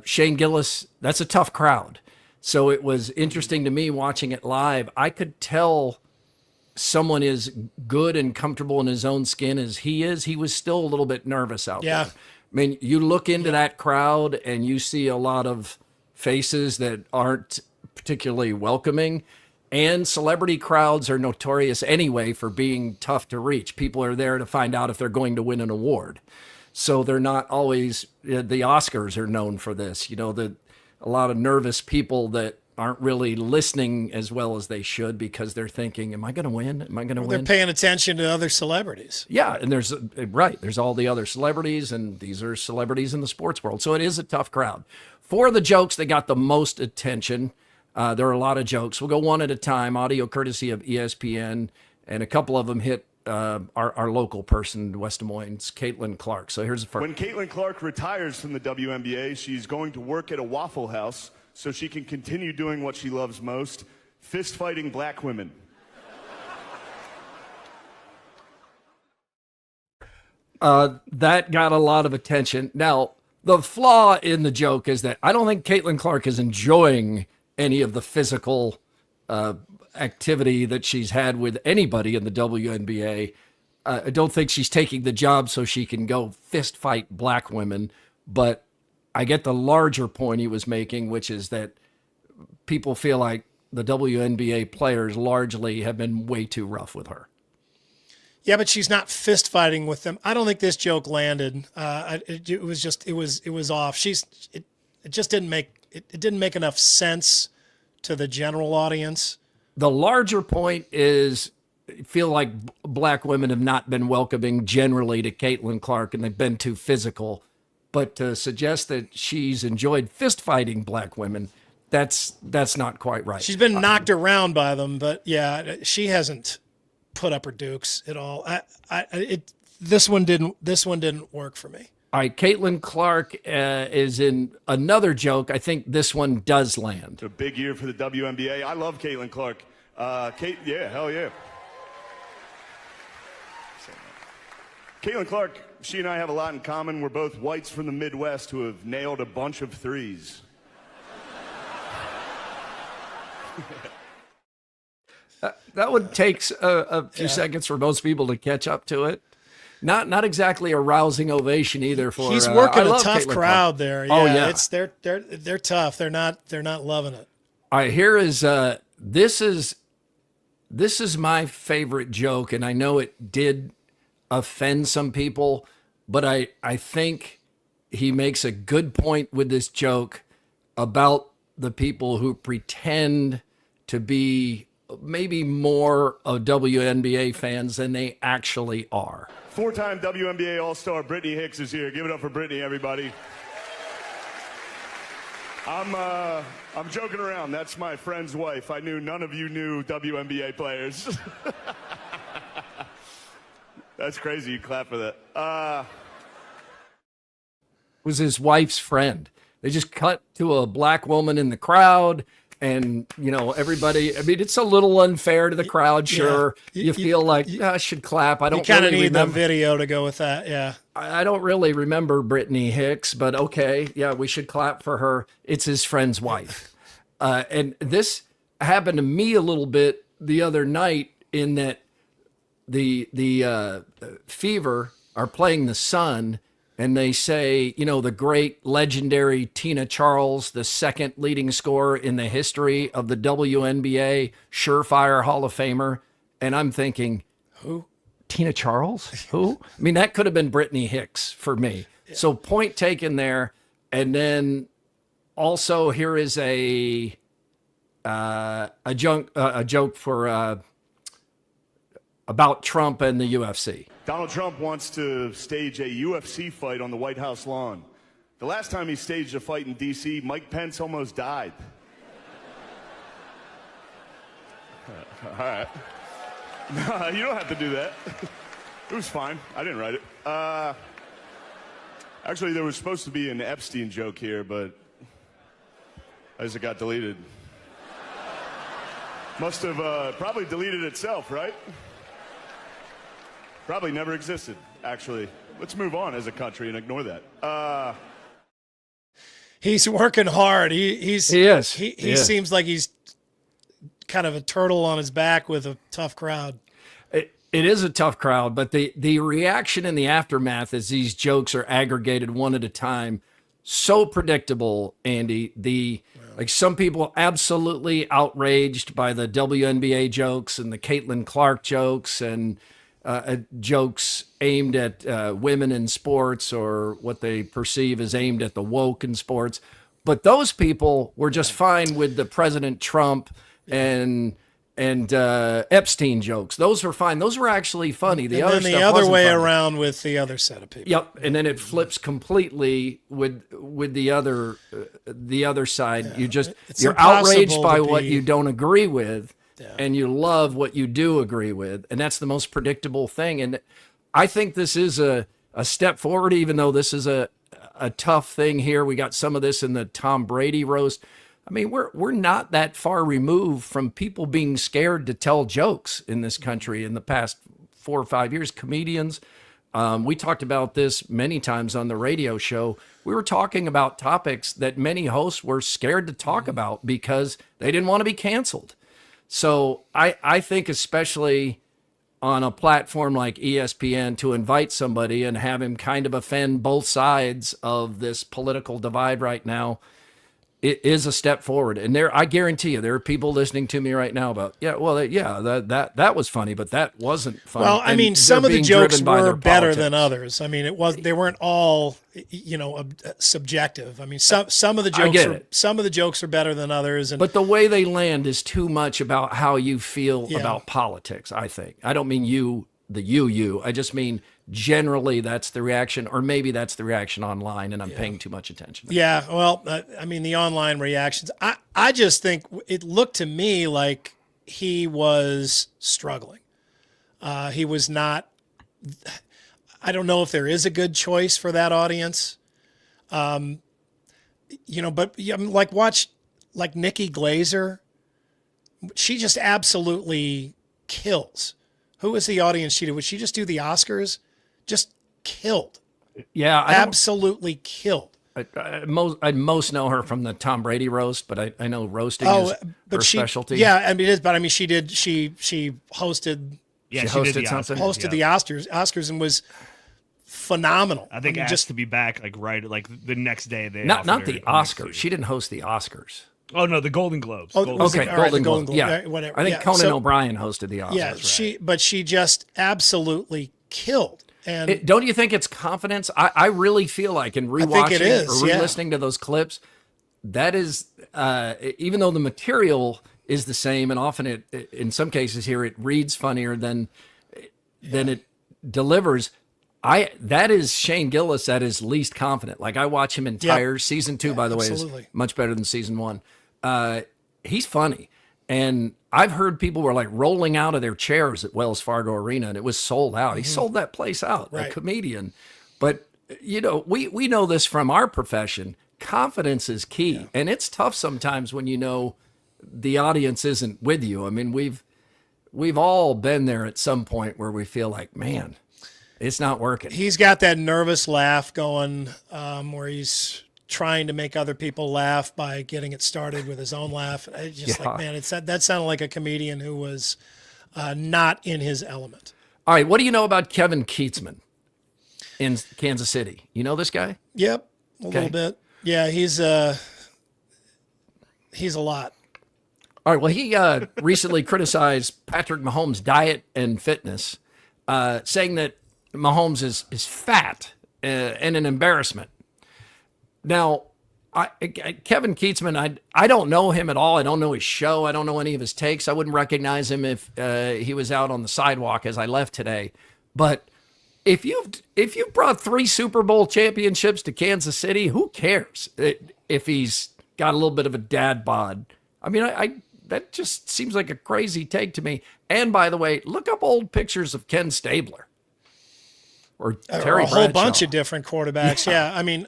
Shane Gillis, that's a tough crowd. So it was interesting to me watching it live. I could tell someone is good and comfortable in his own skin as he is. He was still a little bit nervous out there. I mean, you look into that crowd and you see a lot of faces that aren't particularly welcoming. And celebrity crowds are notorious anyway for being tough to reach. People are there to find out if they're going to win an award. So they're not always, the Oscars are known for this, a lot of nervous people that aren't really listening as well as they should because they're thinking, am I going to win? Am I going to win? They're paying attention to other celebrities. Yeah. And there's all the other celebrities, and these are celebrities in the sports world. So it is a tough crowd. For the jokes that got the most attention, there are a lot of jokes. We'll go one at a time, audio courtesy of ESPN, and a couple of them hit our local person, West Des Moines, Caitlin Clark. So here's the first. When Caitlin Clark retires from the WNBA, she's going to work at a Waffle House so she can continue doing what she loves most, fist fighting black women. That got a lot of attention. Now, the flaw in the joke is that I don't think Caitlin Clark is enjoying any of the physical activity that she's had with anybody in the WNBA. I don't think she's taking the job so she can go fist fight black women, but I get the larger point he was making, which is that people feel like the WNBA players largely have been way too rough with her. Yeah, but she's not fist fighting with them. I don't think this joke landed. It was off. It just didn't make enough sense to the general audience. The larger point is, I feel like black women have not been welcoming generally to Caitlin Clark, and they've been too physical. But to suggest that she's enjoyed fist fighting black women, that's not quite right. She's been knocked around by them, but yeah, she hasn't put up her dukes at all. This one didn't work for me. All right, Caitlin Clark is in another joke. I think this one does land. It's a big year for the WNBA. I love Caitlin Clark. Yeah, hell yeah. Caitlin Clark, she and I have a lot in common. We're both whites from the Midwest who have nailed a bunch of threes. That one takes a few seconds for most people to catch up to it. Not exactly a rousing ovation either for. He's working a tough Caitlin crowd Clark. there. Oh yeah, yeah, they're tough. They're not loving it. All right, here is this is my favorite joke, and I know it did offend some people, but I think he makes a good point with this joke about the people who pretend to be maybe more of WNBA fans than they actually are. 4-time WNBA All-Star Brittany Hicks is here. Give it up for Brittany, everybody. I'm joking around. That's my friend's wife. I knew none of you knew WNBA players. That's crazy. You clap for that. Was his wife's friend. They just cut to a black woman in the crowd, and everybody. I mean, it's a little unfair to the crowd. Sure, you feel like I should clap. I don't. You kind of really need the video to go with that. Yeah. I don't really remember Brittany Hicks, but okay, yeah, we should clap for her. It's his friend's wife, and this happened to me a little bit the other night in that the Fever are playing the Sun. And they say, the great legendary Tina Charles, the second leading scorer in the history of the WNBA, surefire Hall of Famer. And I'm thinking, who? Tina Charles? Who? I mean, that could have been Brittany Hicks for me. Yeah. So point taken there. And then also here is a joke for about Trump and the UFC. Donald Trump wants to stage a UFC fight on the White House lawn. The last time he staged a fight in D.C., Mike Pence almost died. All right. No, you don't have to do that. It was fine. I didn't write it. Actually, there was supposed to be an Epstein joke here, but as it got deleted. Must have probably deleted itself, right? Probably never existed, actually. Let's move on as a country and ignore that. He's working hard. He is. He seems like he's kind of a turtle on his back with a tough crowd. It is a tough crowd, but the reaction in the aftermath as these jokes are aggregated one at a time, so predictable, Andy. Like some people absolutely outraged by the WNBA jokes and the Caitlin Clark jokes and jokes aimed at women in sports or what they perceive as aimed at the woke in sports. But those people were just fine with the President Trump and Epstein jokes. Those were fine. Those were actually funny. The other way around with the other set of people. Yep. And then it flips completely with the other side. Yeah. You're outraged by what you don't agree with. Yeah. And you love what you do agree with. And that's the most predictable thing. And I think this is a step forward, even though this is a tough thing here. We got some of this in the Tom Brady roast. I mean, we're not that far removed from people being scared to tell jokes in this country in the past 4 or 5 years. Comedians, we talked about this many times on the radio show. We were talking about topics that many hosts were scared to talk about because they didn't want to be canceled. So I think especially on a platform like ESPN to invite somebody and have him kind of offend both sides of this political divide right now, it is a step forward. And I guarantee you, there are people listening to me right now about, that was funny, but that wasn't funny. Well, I mean, some of the jokes were better than others. I mean, they weren't all, subjective. I mean, some of the jokes are better than others. But the way they land is too much about how you feel about politics, I think. I don't mean you. I just mean generally that's the reaction, or maybe that's the reaction online and I'm paying too much attention. Yeah, well, I mean, the online reactions, I just think it looked to me like he was struggling. He was not, I don't know if there is a good choice for that audience. But watch Nikki Glaser. She just absolutely kills. Who was the audience she did? Would she just do the Oscars? Just killed. Yeah. Absolutely killed. I'd most know her from the Tom Brady roast, but I know roasting is her specialty. Yeah, I mean, it is, but I mean, she hosted. Yeah, she hosted something. Hosted the Oscars and was phenomenal. I think asked to be back the next day. Not the Oscars. She didn't host the Oscars. Oh no, the Golden Globes. Oh, Golden Globes. Yeah, whatever. I think Conan O'Brien hosted the Oscars. Yeah, she just absolutely killed. And don't you think it's confidence? I really feel like in rewatching or re-listening to those clips, that is, even though the material is the same, and often in some cases here, it reads funnier than it delivers. That is Shane Gillis at his least confident. Like, I watch him entire season 2, by the way, is much better than season 1. He's funny. And I've heard people were like rolling out of their chairs at Wells Fargo Arena, and it was sold out. He sold that place out, a comedian. But, you know, we know this from our profession. Confidence is key. And it's tough sometimes when you know the audience isn't with you. I mean, we've all been there at some point where we feel like, man, it's not working. He's got that nervous laugh going where he's trying to make other people laugh by getting it started with his own laugh. It's just like, man, that sounded like a comedian who was not in his element. All right, what do you know about Kevin Keatsman in Kansas City? You know this guy? Yep, a little bit. Yeah, he's a lot. All right, well, he recently criticized Patrick Mahomes' diet and fitness, saying that Mahomes is fat and an embarrassment. Now, Kevin Keatsman, I don't know him at all. I don't know his show. I don't know any of his takes. I wouldn't recognize him if he was out on the sidewalk as I left today. But if you've brought 3 Super Bowl championships to Kansas City, who cares if he's got a little bit of a dad bod? I mean, that just seems like a crazy take to me. And by the way, look up old pictures of Ken Stabler or Terry a whole Bradshaw. bunch of different quarterbacks. Yeah, I mean,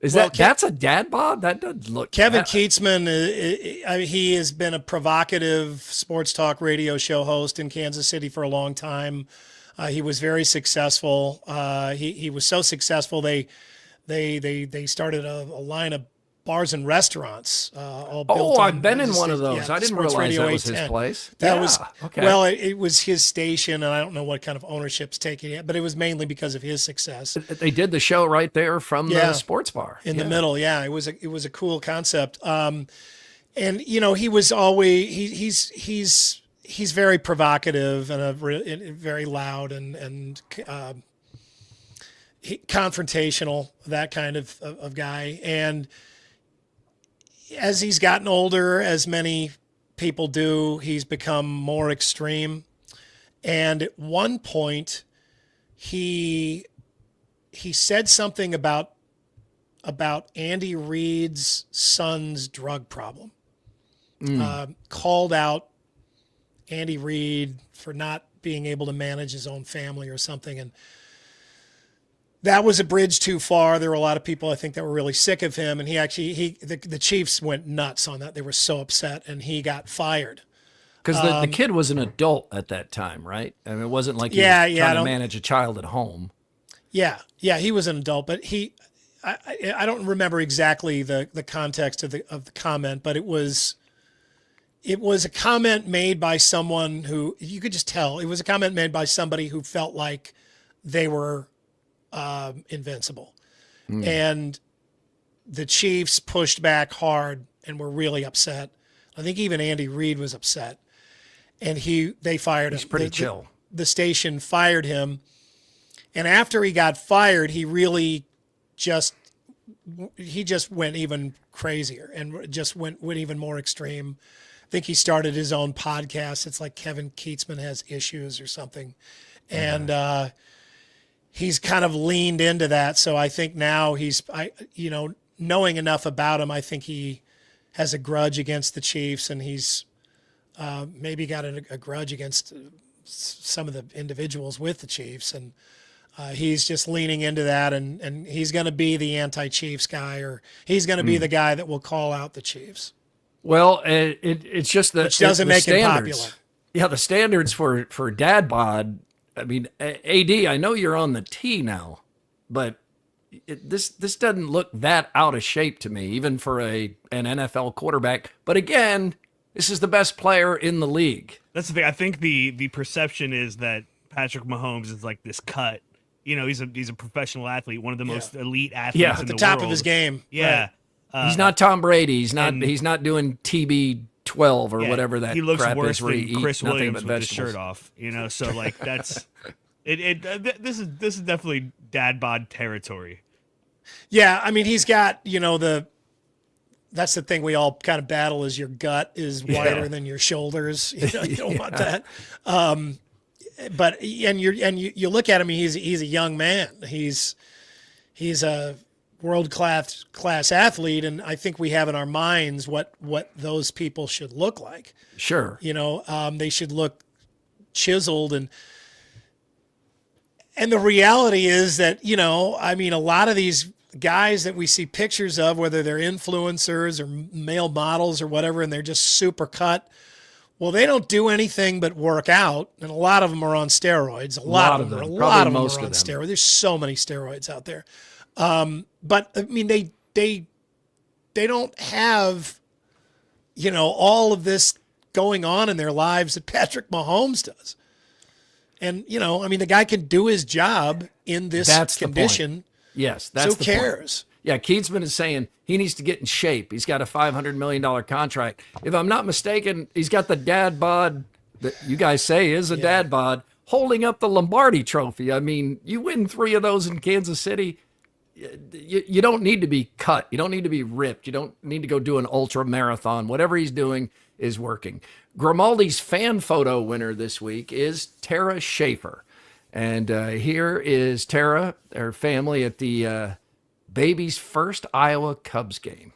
that's a dad bod? That doesn't look. Kevin bad. Keatsman, he has been a provocative sports talk radio show host in Kansas City for a long time. He was very successful. He was so successful they started a line of bars and restaurants. All built I've been in one of those. Yeah, I didn't Sports realize Radio that was his 810. place. That was okay. Well, it was his station, and I don't know what kind of ownership's taking it, but it was mainly because of his success. They did the show right there from the sports bar in the middle. Yeah, it was a cool concept. And you know, he was always he's very provocative and very loud and confrontational, that kind of guy. And as he's gotten older, as many people do, he's become more extreme. And at one point, he said something about Andy Reid's son's drug problem. Called out Andy Reid for not being able to manage his own family or something. And that was a bridge too far. There were a lot of people, I think, that were really sick of him. And the Chiefs went nuts on that. They were so upset, and he got fired. Because the kid was an adult at that time, right? I mean, it wasn't like he was trying to manage a child at home. Yeah, he was an adult, but I don't remember exactly the context of the comment, but it was a comment made by someone who, you could just tell, it was a comment made by somebody who felt like they were invincible. And the Chiefs pushed back hard and were really upset. I think even Andy Reid was upset, and they fired him. He's pretty chill. The station fired him, and after he got fired, he really just went even crazier and just went even more extreme. I think he started his own podcast. It's like Kevin Keatsman Has Issues or something, and he's kind of leaned into that. So I think now knowing enough about him, I think he has a grudge against the Chiefs, and he's maybe got a grudge against some of the individuals with the Chiefs, and he's just leaning into that, and he's going to be the anti-Chiefs guy, or he's going to be the guy that will call out the Chiefs. Well, it's just that which doesn't make him popular. Yeah, the standards for dad bod. I mean, AD, I know you're on the tee now, but this doesn't look that out of shape to me, even for an NFL quarterback. But again, this is the best player in the league. That's the thing. I think the perception is that Patrick Mahomes is like this cut. You know, he's a professional athlete, one of the most elite athletes in the top world. of his game. Yeah. Right. He's not Tom Brady. He's not doing TB12 or whatever that he looks crap worse is where than you Chris eat nothing Williams but with his vegetables. shirt off. You know, so like that's this is definitely dad bod territory. Yeah, I mean, he's got, the that's the thing we all kind of battle is your gut is wider than your shoulders. You don't want that. But you look at him, he's a young man. He's a world class athlete, and I think we have in our minds what those people should look like. Sure. They should look chiseled, and the reality is that, a lot of these guys that we see pictures of, whether they're influencers or male models or whatever, and they're just super cut. Well, they don't do anything but work out, and a lot of them are on steroids. A lot of them are on steroids. There's so many steroids out there. But I mean, they don't have, all of this going on in their lives that Patrick Mahomes does. And, the guy can do his job in this condition. Yes, that's the point. Who cares? Yeah, Keatsman is saying he needs to get in shape. He's got a $500 million contract. If I'm not mistaken, he's got the dad bod that you guys say is a dad bod holding up the Lombardi trophy. I mean, you win 3 of those in Kansas City. You don't need to be cut. You don't need to be ripped. You don't need to go do an ultra marathon. Whatever he's doing is working. Grimaldi's fan photo winner this week is Tara Schaefer. And here is Tara, her family at the baby's first Iowa Cubs game.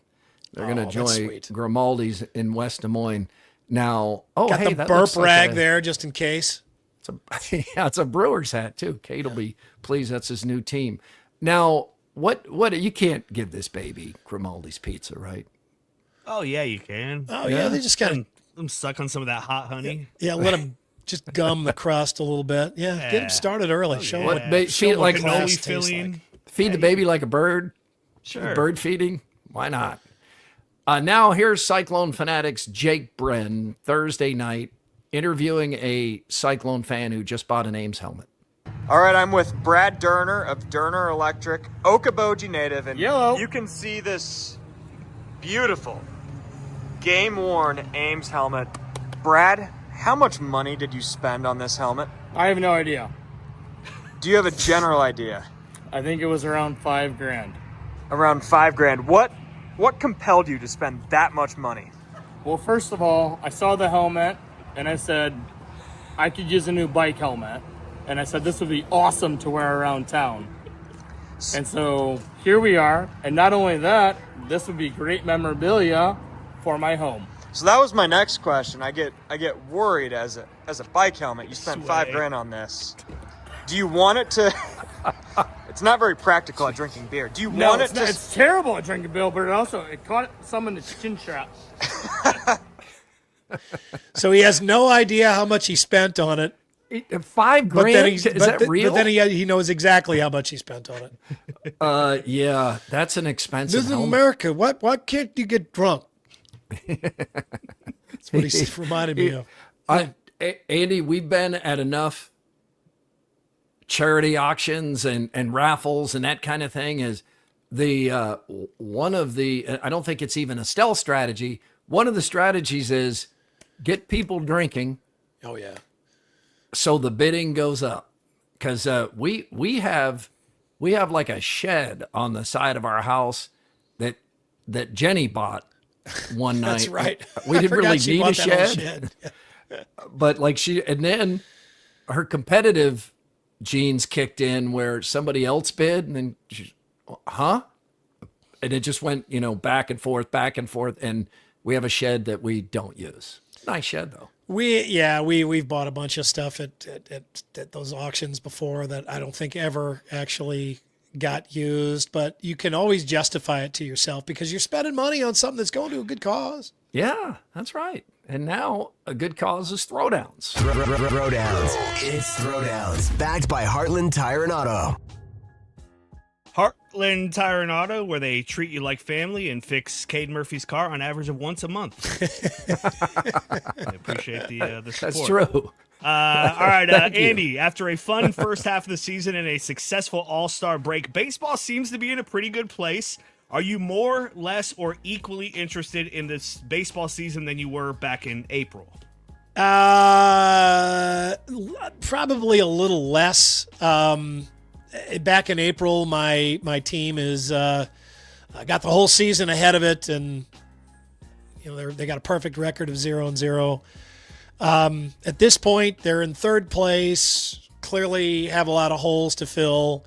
They're going to join Grimaldi's in West Des Moines. Now, got the burp rag there just in case. It's a Brewers hat too. Kate will be pleased. That's his new team. Now, what you can't give this baby Grimaldi's pizza, right? Oh yeah, you can. Oh yeah, they just got them suck on some of that hot honey. Yeah, let them just gum the crust a little bit. Yeah, get them started early. Show them feed it like cannoli filling. Feed the baby like a bird. Sure. Bird feeding. Why not? Now here's Cyclone Fanatics Jake Bren Thursday night interviewing a Cyclone fan who just bought an Ames helmet. All right, I'm with Brad Durner of Durner Electric, Okoboji native, and you can see this beautiful game-worn Ames helmet. Brad, how much money did you spend on this helmet? I have no idea. Do you have a general idea? I think it was around $5,000. Around $5,000. What compelled you to spend that much money? Well, first of all, I saw the helmet and I said I could use a new bike helmet. And I said this would be awesome to wear around town. And so here we are. And not only that, this would be great memorabilia for my home. So that was my next question. I get worried as a bike helmet. You spent $5,000 on this. Do you want it to? It's not very practical at drinking beer. Do you want it to? It's terrible at drinking beer, but it caught some in the chin strap. So he has no idea how much he spent on it. $5,000? Is that real? But then he knows exactly how much he spent on it. Yeah, that's an expensive This is America. Why can't you get drunk? That's what he reminded me of. Andy, we've been at enough charity auctions and raffles and that kind of thing. Is one of the, I don't think it's even a stealth strategy. One of the strategies is get people drinking. Oh yeah. So the bidding goes up, because we have like a shed on the side of our house that Jenny bought one night. That's right. We didn't really need a shed. But and then her competitive genes kicked in where somebody else bid, and then and it just went back and forth, and we have a shed that we don't use. Nice shed though. We've bought a bunch of stuff at those auctions before that I don't think ever actually got used, but you can always justify it to yourself because you're spending money on something that's going to a good cause. Yeah, that's right. And now a good cause is ThrowDowns. ThrowDowns. It's ThrowDowns, backed by Heartland Tire and Auto. Heartland Tire and Auto, where they treat you like family and fix Cade Murphy's car on average of once a month. I appreciate the support. That's true. All right, Andy, after a fun first half of the season and a successful All-Star break, baseball seems to be in a pretty good place. Are you more, less, or equally interested in this baseball season than you were back in April? Probably a little less. Back in April, my team is got the whole season ahead of it, and They got a perfect record of 0-0. At this point, they're in third place. Clearly, have a lot of holes to fill.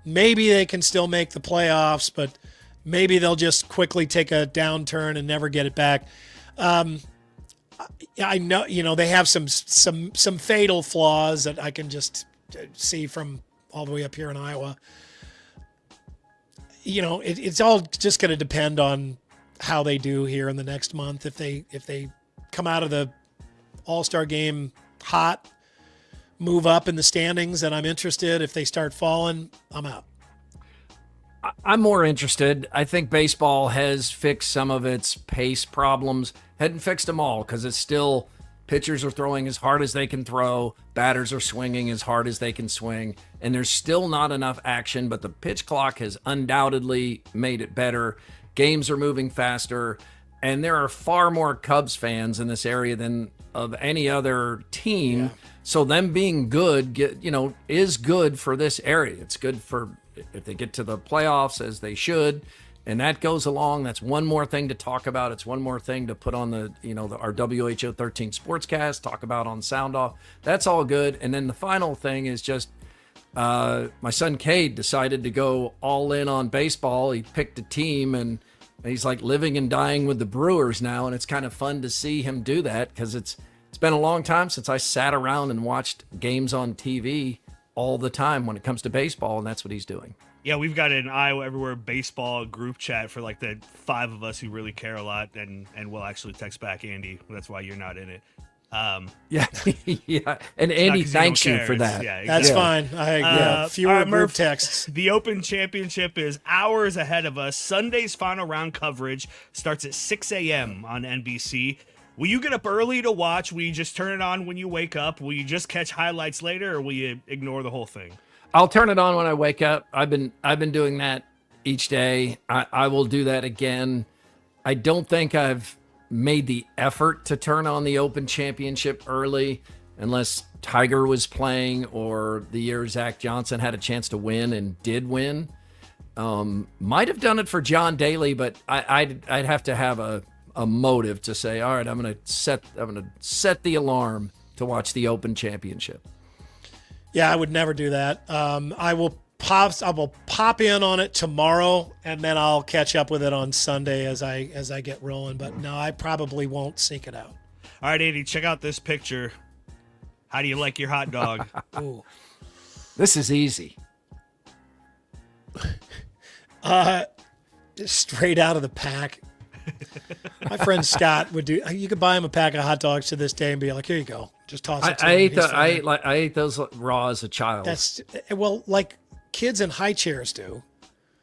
Maybe they can still make the playoffs, but maybe they'll just quickly take a downturn and never get it back. I know, they have some fatal flaws that I can just see from all the way up here in Iowa. It's all just going to depend on how they do here in the next month. If they come out of the All-Star game hot, move up in the standings, and I'm interested. If they start falling, I'm out. I'm more interested. I think baseball has fixed some of its pace problems. Hadn't fixed them all because it's still pitchers are throwing as hard as they can throw, batters are swinging as hard as they can swing, and there's still not enough action, but the pitch clock has undoubtedly made it better. Games are moving faster, and there are far more Cubs fans in this area than of any other team. Yeah. So them being good, is good for this area. It's good for if they get to the playoffs as they should, and that goes along. That's one more thing to talk about. It's one more thing to put on our WHO 13 Sportscast, talk about on Sound Off. That's all good. And then the final thing is just my son Cade decided to go all in on baseball. He picked a team, and he's like living and dying with the Brewers now, and it's kind of fun to see him do that because it's been a long time since I sat around and watched games on TV all the time when it comes to baseball, and that's what he's doing. Yeah, we've got an Iowa Everywhere baseball group chat for like the 5 of us who really care a lot, and we'll actually text back Andy. That's why you're not in it. Yeah, and Andy thanks you for that. Yeah, exactly. That's fine. Fewer group texts. The Open Championship is hours ahead of us. Sunday's final round coverage starts at 6 a.m. on NBC. Will you get up early to watch? Will you just turn it on when you wake up? Will you just catch highlights later, or will you ignore the whole thing? I'll turn it on when I wake up. I've been doing that each day. I will do that again. I don't think I've made the effort to turn on the Open Championship early unless Tiger was playing or the year Zach Johnson had a chance to win and did win. Might have done it for John Daly, but I'd have to have a motive to say, all right, I'm gonna set the alarm to watch the Open Championship. Yeah, I would never do that. I will pop in on it tomorrow, and then I'll catch up with it on Sunday as I get rolling. But no, I probably won't seek it out. All right, Andy, check out this picture. How do you like your hot dog? Ooh. This is easy. Just straight out of the pack. My friend Scott would do. You could buy him a pack of hot dogs to this day and be like, "Here you go, just toss it." I ate those raw as a child. That's like kids in high chairs do.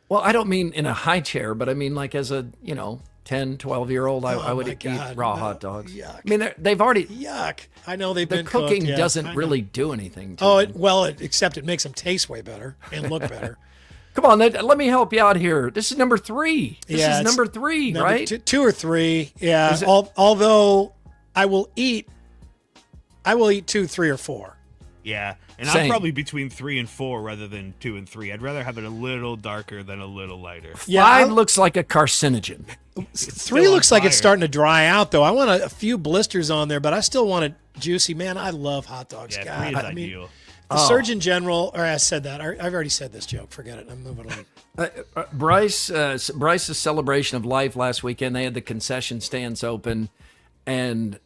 Well, I don't mean in a high chair, but I mean like as a 10, 12-year-old, I would eat raw hot dogs. Yuck. I mean, they've already yuck. I know they've the been cooking cooked, doesn't really do anything. To them. Except it makes them taste way better and look better. Come on, let me help you out here. This is number 3. This is number 3, right? 2 or 3. Yeah. Although I will eat 2, 3, or 4. Yeah, and Same. I'm probably between 3 and 4 rather than 2 and 3. I'd rather have it a little darker than a little lighter. Yeah, 5 looks like a carcinogen. 3 looks like it's starting to dry out, though. I want a few blisters on there, but I still want it juicy. Man, I love hot dogs. Yeah, 3 is ideal. The Surgeon General, or I said that. I've already said this joke. Forget it. I'm moving on. Bryce's celebration of life last weekend, they had the concession stands open, and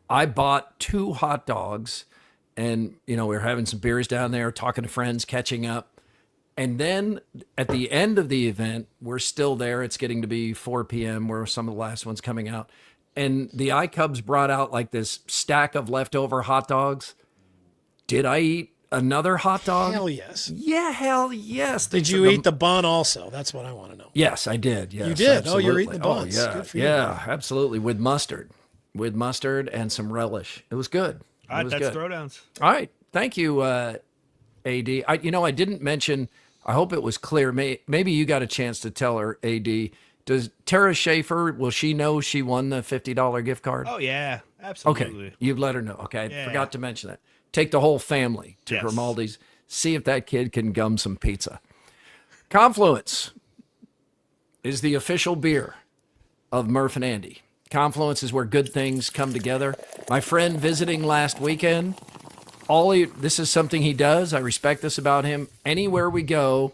I bought 2 hot dogs, and we were having some beers down there, talking to friends, catching up. And then at the end of the event, we're still there. It's getting to be 4 p.m. where some of the last ones coming out. And the iCubs brought out like this stack of leftover hot dogs. Did I eat another hot dog? Hell yes. Yeah, hell yes. Did you eat the bun also? That's what I want to know. Yes, I did. Yes, you did? Absolutely. Oh, you're eating the buns. Oh, yeah, good for you. Yeah, absolutely. With mustard and some relish. It was good. All right, that's ThrowDowns. All right. Thank you, AD. I didn't mention, I hope it was clear. Maybe you got a chance to tell her, AD. Does Tara Schaefer, will she know she won the $50 gift card? Oh, yeah, absolutely. Okay, you've let her know. Okay, I forgot to mention that. Take the whole family to Yes. Grimaldi's. See if that kid can gum some pizza. Confluence is the official beer of Murph and Andy. Confluence is where good things come together. My friend visiting last weekend, this is something he does. I respect this about him. Anywhere we go,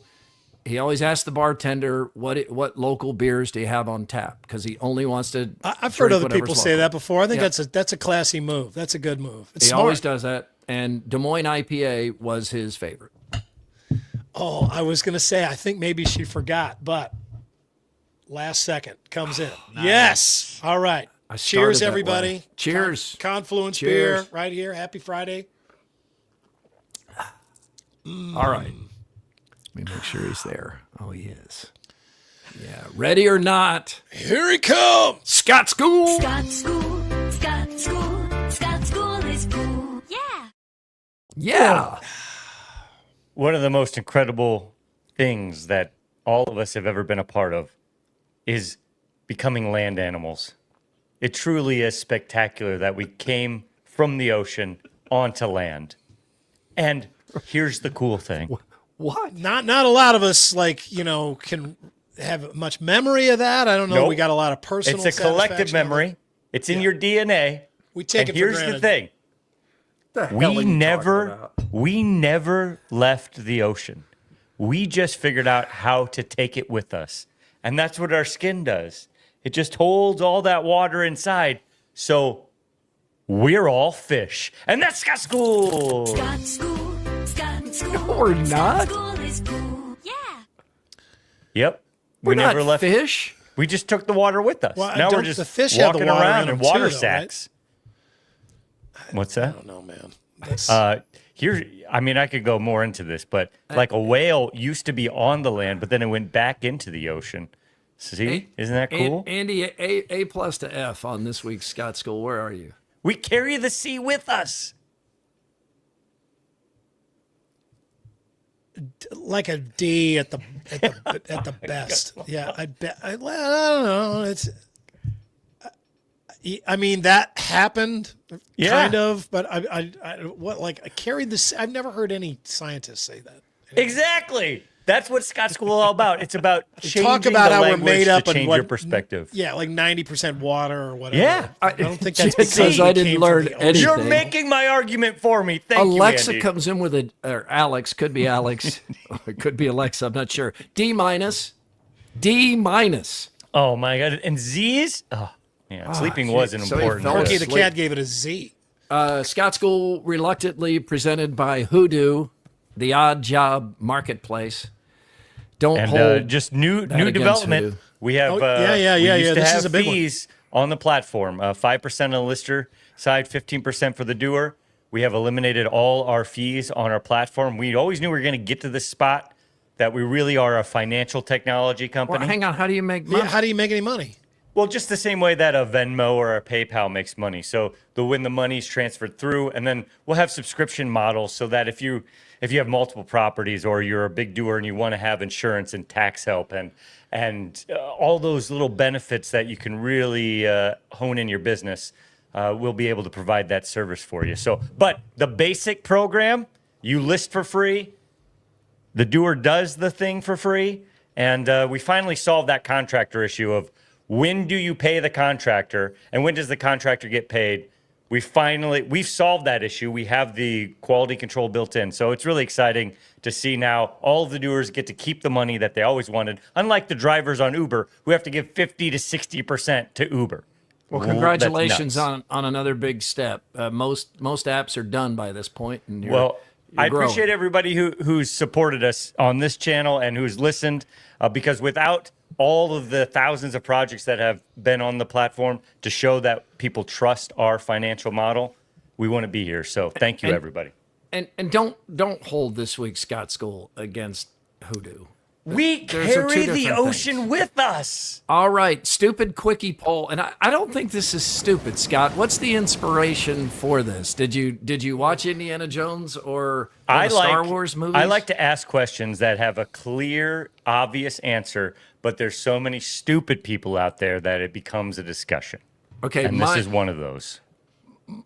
he always asks the bartender, what local beers do you have on tap? Because he only wants to. I've heard other people say that before. I think that's a classy move. That's a good move. It's smart. Always does that. And Des Moines IPA was his favorite. Oh, I was going to say, I think maybe she forgot, but last second comes in. Nice. Yes. All right. Cheers, everybody. Cheers. Confluence Cheers. beer right here. Happy Friday. All right. Let me make sure he's there. Oh, he is. Yeah. Ready or not? Here he comes. Scott School. Scott School. Scott School. Scott School is cool. Yeah. Yeah. One of the most incredible things that all of us have ever been a part of is becoming land animals. It truly is spectacular that we came from the ocean onto land. And here's the cool thing. What? Not a lot of us can have much memory of that. I don't know. Nope. We got a lot of personal. It's a collective memory. It's in your DNA. We take it for here's granted. the thing. We never left the ocean. We just figured out how to take it with us. And that's what our skin does. It just holds all that water inside. So we're all fish. And that's Scott School. Scott School. Scott School. No, we're not. Scott School is cool. Yeah. Yep. We're never not left fish. We just took the water with us. Well, now we're the just fish have walking the water around in in them water too, though, sacks. What's that? I don't know, man. I could go more into this, but like a whale used to be on the land, but then it went back into the ocean. See? Isn't that cool? Andy, A plus to F on this week's Scott School. Where are you? We carry the sea with us. Like a D at the best. Yeah, I bet. I don't know. It's. I mean, that happened, kind of, but I carried this. I've never heard any scientists say that. Exactly. That's what Scott School is all about. It's about changing talk about the how we're language made up to and change what, your perspective. Yeah, like 90% water or whatever. Yeah. I don't think that's Just because I we didn't came learn from the ocean. anything. You're making my argument for me. Thank Alexa you, Andy. comes in with or Alex, could be Alex. It could be Alexa, I'm not sure. D minus. Oh, my God. And Z's? Oh, yeah, sleeping wasn't important. Porky the cat gave it a Z. Scott School reluctantly presented by Hoodoo, the Odd Job Marketplace. Don't hold just new against development. Hoodoo. We have We used to this have is a big fees on the platform. 5% on the lister side, 15% for the doer. We have eliminated all our fees on our platform. We always knew we were going to get to this spot that we really are a financial technology company. Well, hang on, how do you make money? Yeah, how do you make any money? Well, just the same way that a Venmo or a PayPal makes money. So when the money's transferred through, and then we'll have subscription models so that if you have multiple properties or you're a big doer and you want to have insurance and tax help and all those little benefits that you can really hone in your business, we'll be able to provide that service for you. So, but the basic program, you list for free, the doer does the thing for free, and we finally solved that contractor issue of when do you pay the contractor and when does the contractor get paid? We've solved that issue. We have the quality control built in. So it's really exciting to see now all of the doers get to keep the money that they always wanted, unlike the drivers on Uber who have to give 50 to 60% to Uber. Well, congratulations on another big step. Most apps are done by this point. And you're I growing. appreciate everybody who's supported us on this channel and who's listened, because without all of the thousands of projects that have been on the platform to show that people trust our financial model, we want to be here. So thank you, everybody. And don't hold this week's Scott School against Hoodoo. We Those are carry two the different ocean things. with us. All right, stupid quickie poll, and I don't think this is stupid, Scott. What's the inspiration for this? Did you watch Indiana Jones or the Star Wars movies? I like to ask questions that have a clear, obvious answer, but there's so many stupid people out there that it becomes a discussion. Okay, and this is one of those.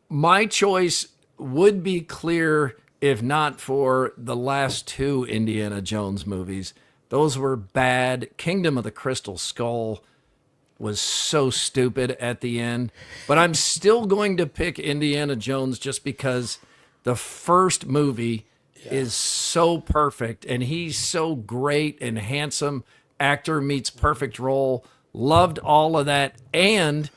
My choice would be clear if not for the last two Indiana Jones movies. Those were bad. Kingdom of the Crystal Skull. was so stupid at the end. But I'm still going to pick Indiana Jones just because the first movie is so perfect, and he's so great and handsome. Actor meets perfect role. Loved all of that. And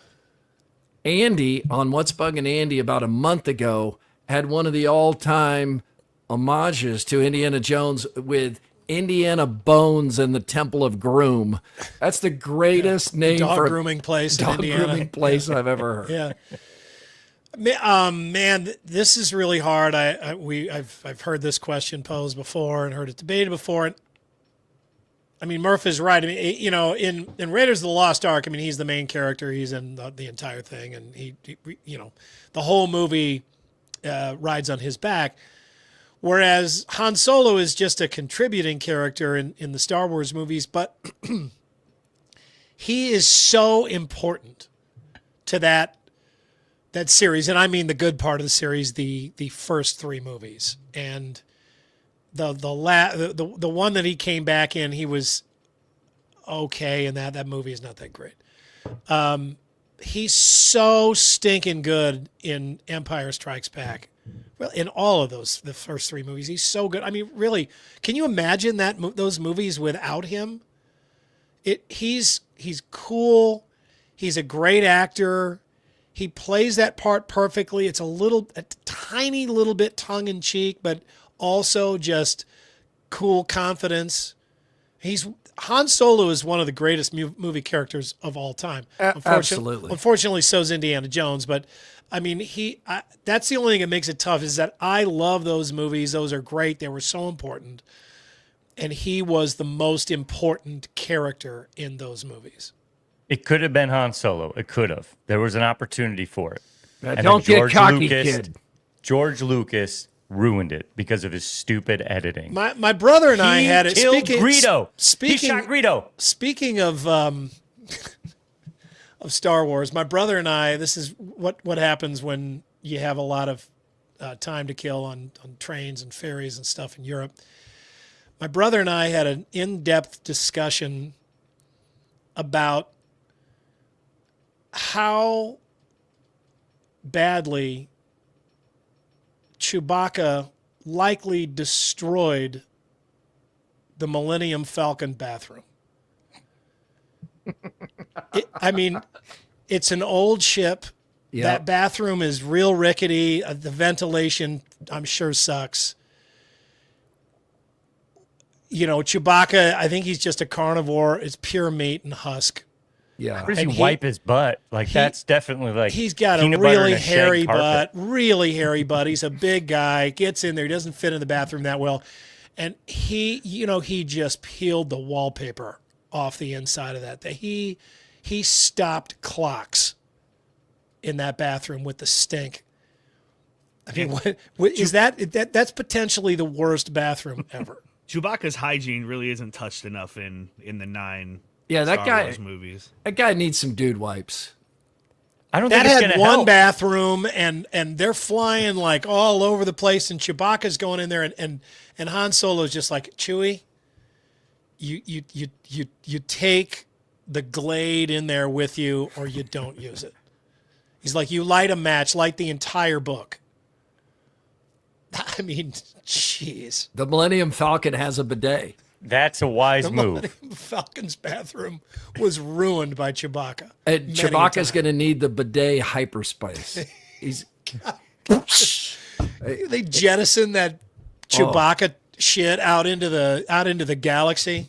Andy, on What's Bugging Andy about a month ago, had one of the all-time homages to Indiana Jones with Indiana Bones and the Temple of Groom. That's the greatest name dog for a grooming place in dog Indiana. grooming place I've ever heard. Yeah. Man, this is really hard. I've heard this question posed before and heard it debated before. And I mean, Murph is right. I mean, you know, in Raiders of the Lost Ark, I mean, he's the main character. He's in the entire thing, and he you know, the whole movie rides on his back. Whereas Han Solo is just a contributing character in the Star Wars movies, but he is so important to that series, and I mean the good part of the series, the first three movies, and the one that he came back in, he was okay, and that movie is not that great. He's so stinking good in Empire Strikes Back. Well, in all of the first three movies, he's so good. I mean, really, can you imagine those movies without him? He's cool. He's a great actor. He plays that part perfectly. It's a tiny little bit tongue in cheek, but also just cool confidence. Han Solo is one of the greatest movie characters of all time. Absolutely. Unfortunately, so is Indiana Jones, but I mean, that's the only thing that makes it tough is that I love those movies. Those are great. They were so important. And he was the most important character in those movies. It could have been Han Solo. It could have. There was an opportunity for it. And don't get cocky, kid. George Lucas ruined it because of his stupid editing. My brother and I had it. He killed Greedo. He shot Greedo. Speaking of Star Wars, my brother and I, this is what happens when you have a lot of time to kill on trains and ferries and stuff in Europe. My brother and I had an in-depth discussion about how badly Chewbacca likely destroyed the Millennium Falcon bathroom. I mean, it's an old ship. Yep. That bathroom is real rickety. The ventilation, I'm sure, sucks. You know, Chewbacca, I think he's just a carnivore. It's pure meat and husk. Yeah. How does he wipe his butt? Like, that's definitely like he's got a peanut butter really and a shag hairy carpet. butt, really hairy butt. He's a big guy, gets in there, he doesn't fit in the bathroom that well. And he just peeled the wallpaper off the inside of that. He stopped clocks in that bathroom with the stink. I mean, what is that's potentially the worst bathroom ever. Chewbacca's hygiene really isn't touched enough in the 9 Yeah, that Star guy Wars movies. That guy needs some dude wipes. I don't that think it's had gonna one help. bathroom, and they're flying like all over the place, and Chewbacca's going in there, and Han Solo's just like, Chewie, you take the Glade in there with you, or you don't use it. He's like, you light a match, light the entire book. I mean, jeez. The Millennium Falcon has a bidet. That's a wise The move. Millennium Falcon's bathroom was ruined by Chewbacca. And many Chewbacca's times. going to need the bidet hyperspace. He's They jettison that Chewbacca shit out into the galaxy.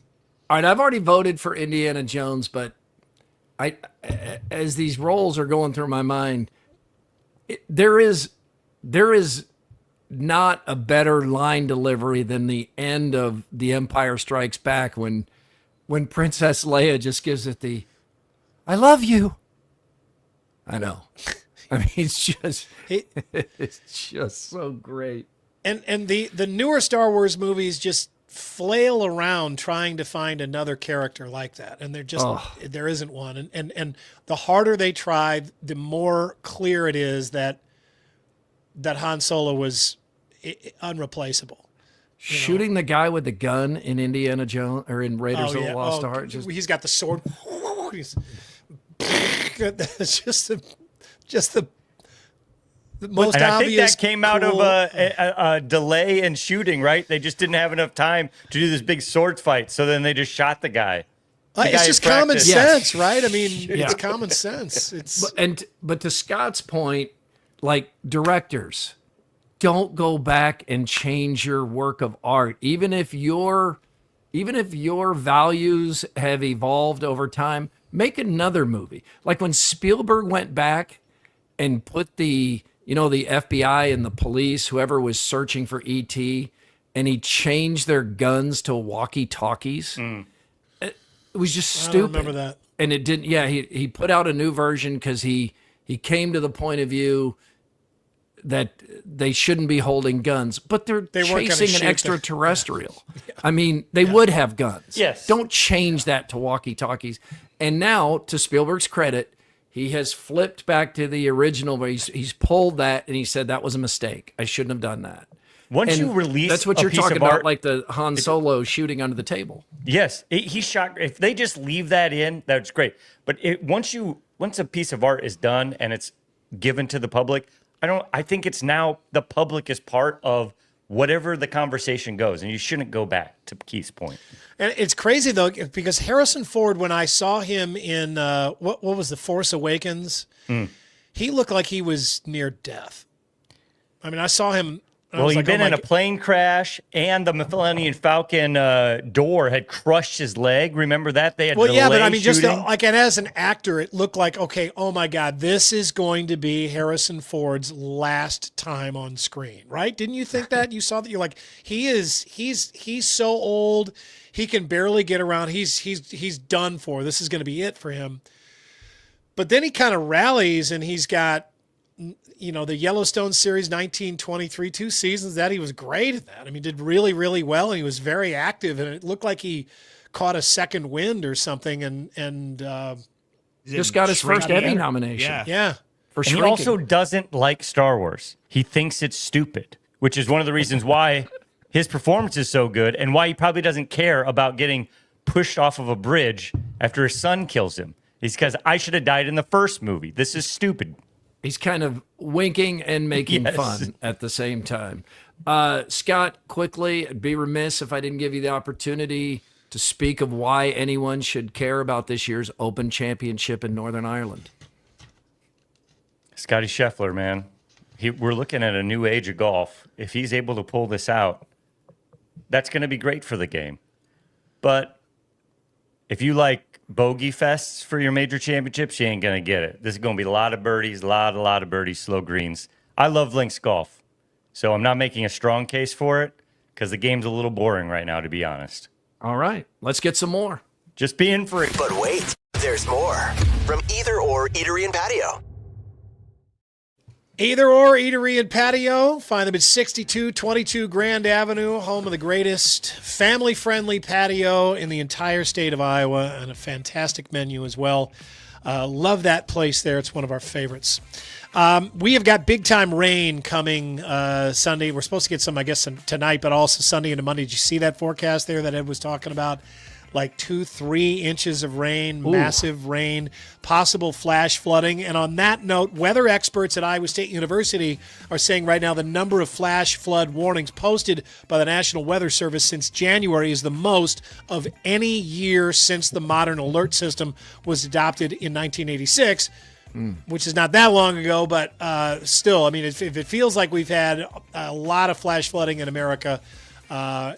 All right, I've already voted for Indiana Jones, but as these roles are going through my mind, there is not a better line delivery than the end of The Empire Strikes Back when Princess Leia just gives it the "I love you." I know. I mean, it's just so great. And the newer Star Wars movies just flail around trying to find another character like that, and there isn't one. And the harder they try, the more clear it is that Han Solo was unreplaceable. Shooting the guy with the gun in Indiana Jones or in Raiders of the Lost Ark. He's got the sword. He's That's just the most and obvious. I think that came out of cool- a delay in shooting, right? They just didn't have enough time to do this big sword fight, so then they just shot the guy. It's just common sense, right? I mean, it's common sense. But to Scott's point, like directors, don't go back and change your work of art, even if your values have evolved over time. Make another movie. Like when Spielberg went back and put the FBI and the police, whoever was searching for E.T., and he changed their guns to walkie-talkies. It was just stupid. I don't remember that. And it didn't. Yeah, he put out a new version because he came to the point of view that they shouldn't be holding guns, but they're They weren't gonna chasing shoot an them. extraterrestrial. I mean, they would have guns. Yes. Don't change that to walkie-talkies. And now, to Spielberg's credit, he has flipped back to the original where he's pulled that and he said that was a mistake. I shouldn't have done that. Once And you release that's what a you're piece talking of about, art- like the Han Solo shooting under the table. Yes, he shot. If they just leave that in, that's great. But once a piece of art is done and it's given to the public, I think it's now the public is part of whatever the conversation goes, and you shouldn't go back, to Keith's point. And it's crazy though, because Harrison Ford, when I saw him in what was The Force Awakens, he looked like he was near death. I mean, I saw him. Well, he'd been in a plane crash, and the Millennium Falcon door had crushed his leg. Remember that? They had yeah, but I mean, shooting. and as an actor, it looked like, okay, oh my God, this is going to be Harrison Ford's last time on screen, right? Didn't you think that? You saw that? You're like, he's so old, he can barely get around. He's done for. This is going to be it for him. But then he kind of rallies, and he's got, the Yellowstone series, 1923, 2 seasons, that he was great at that. I mean, did really, really well, and he was very active, and it looked like he caught a second wind or something, and just got his first Emmy nomination. Yeah. For And he Shrinking. also doesn't like Star Wars. He thinks it's stupid, which is one of the reasons why his performance is so good and why he probably doesn't care about getting pushed off of a bridge after his son kills him. He's because I should have died in the first movie. This is stupid. He's kind of winking and making Yes. fun at the same time. Scott, quickly, I'd be remiss if I didn't give you the opportunity to speak of why anyone should care about this year's Open Championship in Northern Ireland. Scotty Scheffler, man. We're looking at a new age of golf. If he's able to pull this out, that's going to be great for the game. But if you like bogey fests for your major championships, you ain't going to get it. This is going to be a lot of birdies, a lot of birdies, slow greens. I love links golf, so I'm not making a strong case for it because the game's a little boring right now, to be honest. All right, let's get some more. Just being free. But wait, there's more. From Either Or Eatery and Patio. Either Or Eatery and Patio. Find them at 6222 Grand Avenue, home of the greatest family-friendly patio in the entire state of Iowa, and a fantastic menu as well. Love that place there. It's one of our favorites. We have got big-time rain coming Sunday. We're supposed to get some, I guess, tonight, but also Sunday into Monday. Did you see that forecast there that Ed was talking about? Like 2-3 inches of rain, massive rain, possible flash flooding. And on that note, weather experts at Iowa State University are saying right now the number of flash flood warnings posted by the National Weather Service since January is the most of any year since the modern alert system was adopted in 1986. Which is not that long ago, but still, I mean, if it feels like we've had a lot of flash flooding in America,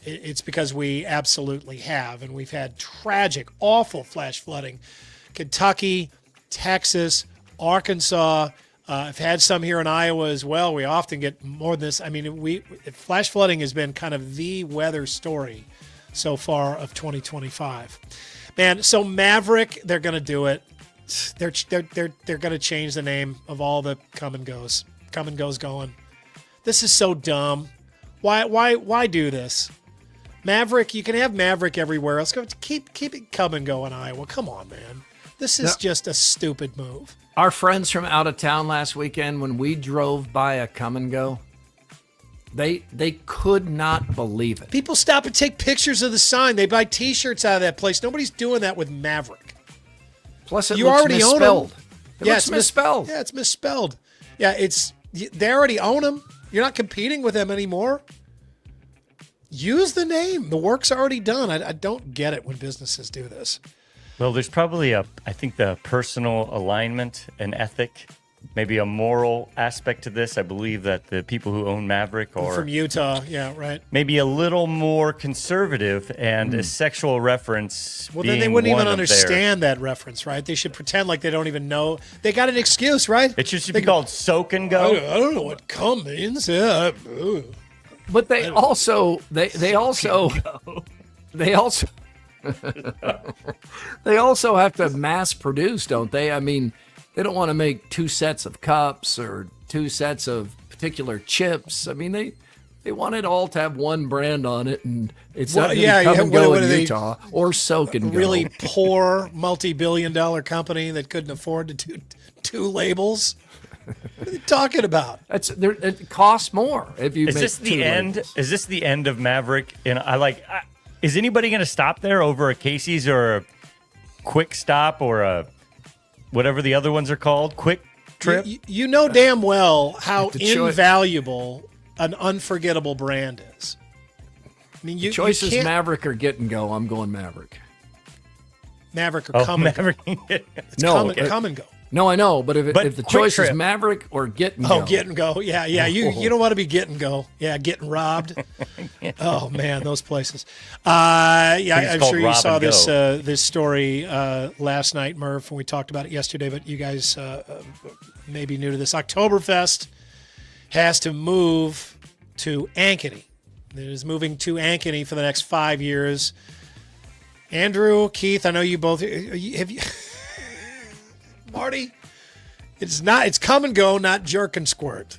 it's because we absolutely have. And we've had tragic, awful flash flooding. Kentucky, Texas, Arkansas. I've had some here in Iowa as well. We often get more than this. I mean, flash flooding has been kind of the weather story so far of 2025. Man, so Maverick, they're going to do it. They're going to change the name of all the come and goes going. This is so dumb. Why do this? Maverick, you can have Maverick everywhere else. Keep it come and go in Iowa. Come on, man. This is just a stupid move. Our friends from out of town last weekend, when we drove by a come and go, they could not believe it. People stop and take pictures of the sign. They buy T-shirts out of that place. Nobody's doing that with Maverick. Plus, it you looks already own misspelled. them. It looks misspelled. Yeah, it's misspelled. Yeah, they already own them. You're not competing with them anymore. Use the name. The work's already done. I don't get it when businesses do this. Well, there's probably I think the personal alignment and ethic, maybe a moral aspect to this. I believe that the people who own Maverick are from Utah. Yeah, right. maybe a little more conservative, and a sexual reference. Well, then they wouldn't even understand that reference, right? They should pretend like they don't even know. They got an excuse, right? It should be called soak and go. I don't know what cum means. Yeah. But they also they also they also have to mass produce, don't they? I mean, they don't want to make 2 sets of cups or 2 sets of particular chips. I mean, they want it all to have one brand on it, and it's not going to come and go in Utah or soak and go. Really poor multi-billion-dollar company that couldn't afford to do 2 labels. What are you talking about? It costs more if you. Is make this the 2 end? labels. Is this the end of Maverick? And is anybody going to stop there over a Casey's or a Quick Stop or a whatever the other ones are called? Quick Trip. You know damn well how The choice- invaluable an unforgettable brand is. I mean, The choice is Maverick or Get and Go. I'm going Maverick. Maverick or come and go. It's come and go. No, I know, but if the Quick choice is Trip. Maverick or Get and Go. Oh, get and go. Yeah. You don't want to be get and go. Yeah, getting robbed. Oh man, those places. I'm sure you saw this story last night, Murph, and we talked about it yesterday. But you guys may be new to this. Oktoberfest has to move to Ankeny. It is moving to Ankeny for the next 5 years. Andrew, Keith, I know you both have you. Marty, it's come and go, not jerk and squirt.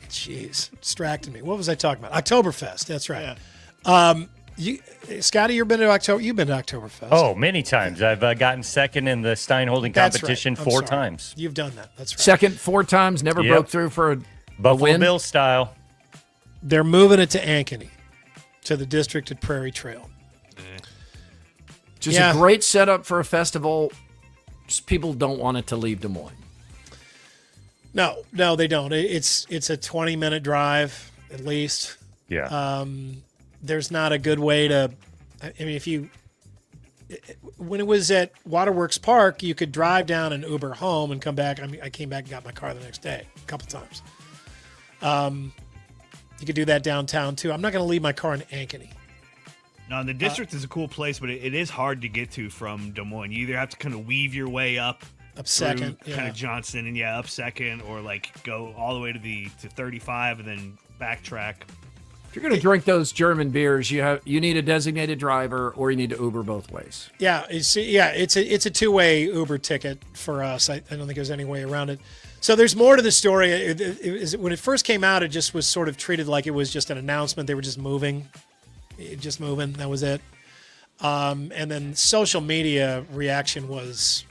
Jeez, distracted me. What was I talking about? Oktoberfest. That's right. Yeah. Scotty, you've been to Oktoberfest. Oh, many times. I've gotten second in the Stein holding competition 4 times. You've done that. That's right. Second 4 times, never broke through for a Buffalo win. Bill style. They're moving it to Ankeny, to the district at Prairie Trail. Just a great setup for a festival. Just people don't want it to leave Des Moines. No, they don't. It's a 20-minute drive at least. Yeah. There's not a good way to. I mean, when it was at Waterworks Park, you could drive down and Uber home and come back. I mean, I came back and got my car the next day a couple times. You could do that downtown too. I'm not going to leave my car in Ankeny. No, and the district is a cool place, but it is hard to get to from Des Moines. You either have to kind of weave your way up second, kind of Johnston, and up second, or like go all the way to 35 and then backtrack. If you're going to drink those German beers, you need a designated driver, or you need to Uber both ways. Yeah, it's a 2-way Uber ticket for us. I don't think there's any way around it. So there's more to the story. When it first came out, it just was sort of treated like it was just an announcement. They were just moving. That was it. And then social media reaction was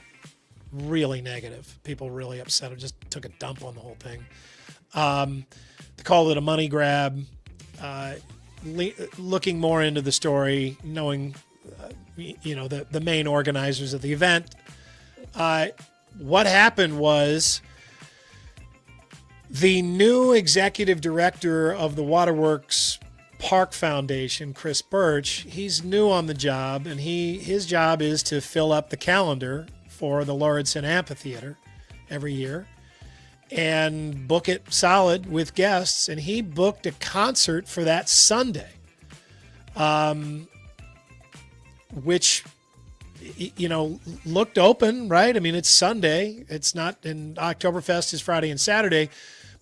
really negative. People really upset. It just took a dump on the whole thing. They called it a money grab. Looking more into the story, knowing, the main organizers of the event, what happened was the new executive director of the Waterworks Park Foundation, Chris Birch, he's new on the job, and his job is to fill up the calendar for the Lauridsen Amphitheater every year and book it solid with guests. And he booked a concert for that Sunday, which, looked open, right? I mean, it's Sunday. It's not, and Oktoberfest is Friday and Saturday.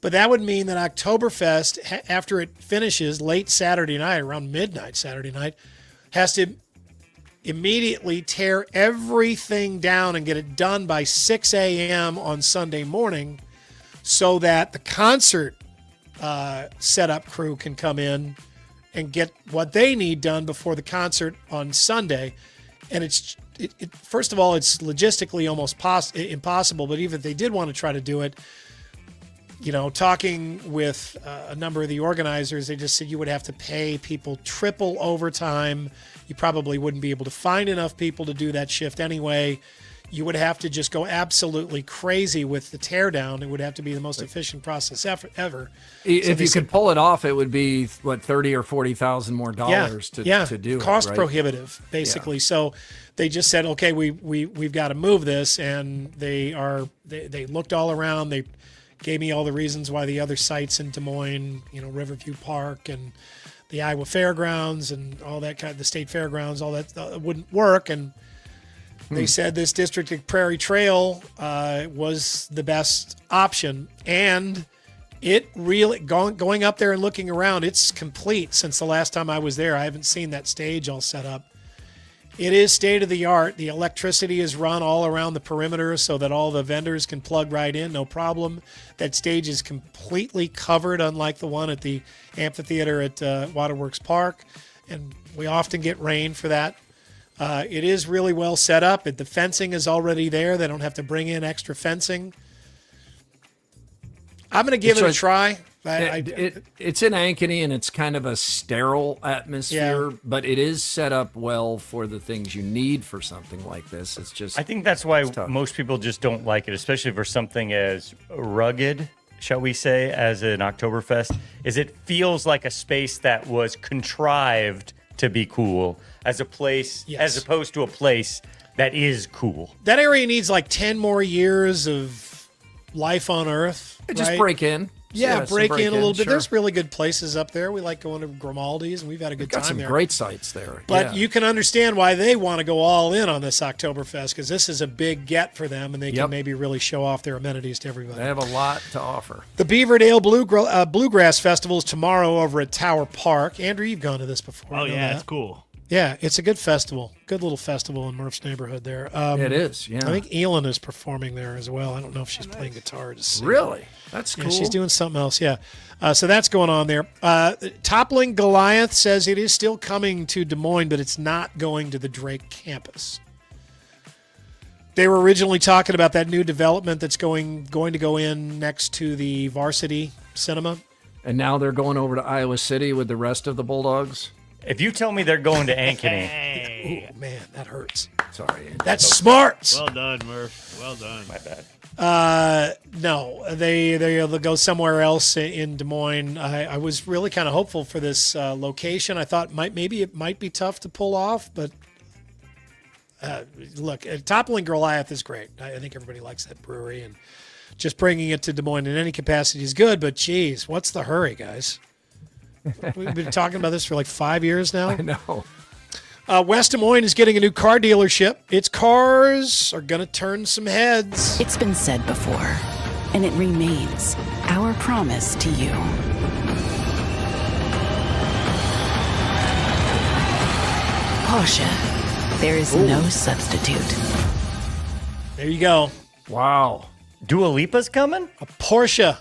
But that would mean that Oktoberfest, after it finishes late Saturday night, around midnight Saturday night, has to immediately tear everything down and get it done by 6 a.m. on Sunday morning so that the concert setup crew can come in and get what they need done before the concert on Sunday. And first of all, it's logistically almost impossible, but even if they did want to try to do it, talking with a number of the organizers, they just said you would have to pay people triple overtime. You probably wouldn't be able to find enough people to do that shift anyway. you would have to just go absolutely crazy with the teardown. It would have to be the most efficient process ever. If you could pull it off, it would be what, $30,000 or $40,000 more dollars to do. Cost it, right? prohibitive, basically. Yeah. So they just said, okay, we've got to move this, and they looked all around. They gave me all the reasons why the other sites in Des Moines, Riverview Park and the Iowa Fairgrounds and all that the state fairgrounds, all that wouldn't work, and they said this district at Prairie Trail was the best option, and it really going up there and looking around, it's complete. Since the last time I was there, I haven't seen that stage all set up. It is state of the art. The electricity is run all around the perimeter so that all the vendors can plug right in, no problem. That stage is completely covered, unlike the one at the amphitheater at Waterworks Park, and we often get rain for that. It is really well set up. The fencing is already there. They don't have to bring in extra fencing. I'm going to give it a try. It's in Ankeny, and it's kind of a sterile atmosphere, but it is set up well for the things you need for something like this. It's just, I think that's why most people just don't like it, especially for something as rugged, shall we say, as an Oktoberfest, is it feels like a space that was contrived to be cool as opposed to a place that is cool. That area needs like 10 more years of life on Earth. Just break in. Yeah, break in a little bit. Sure. There's really good places up there. We like going to Grimaldi's, and we've had a good time there. Got some great sites there. But you can understand why they want to go all in on this Oktoberfest, because this is a big get for them, and they can maybe really show off their amenities to everybody. They have a lot to offer. The Beaverdale Bluegrass Festival is tomorrow over at Tower Park. Andrew, you've gone to this before. Oh, yeah, it's cool. Yeah, it's a good festival. Good little festival in Murph's neighborhood there. It is, yeah. I think Elin is performing there as well. I don't know if she's playing guitar. Really? That's cool. Yeah, she's doing something else, yeah. So that's going on there. Toppling Goliath says it is still coming to Des Moines, but it's not going to the Drake campus. They were originally talking about that new development that's going to go in next to the Varsity Cinema. And now they're going over to Iowa City with the rest of the Bulldogs? If you tell me they're going to Ankeny. Oh, man, that hurts. Sorry. That's smart. Well done, Murph. Well done. My bad. No, they'll go somewhere else in Des Moines. I was really kind of hopeful for this location. I thought maybe it might be tough to pull off, but look, Toppling Goliath is great. I think everybody likes that brewery, and just bringing it to Des Moines in any capacity is good, but geez, what's the hurry, guys? We've been talking about this for like 5 years now. I know. West Des Moines is getting a new car dealership. Its cars are going to turn some heads. It's been said before, and it remains our promise to you. Porsche, there is no substitute. There you go. Wow. Dua Lipa's coming? A Porsche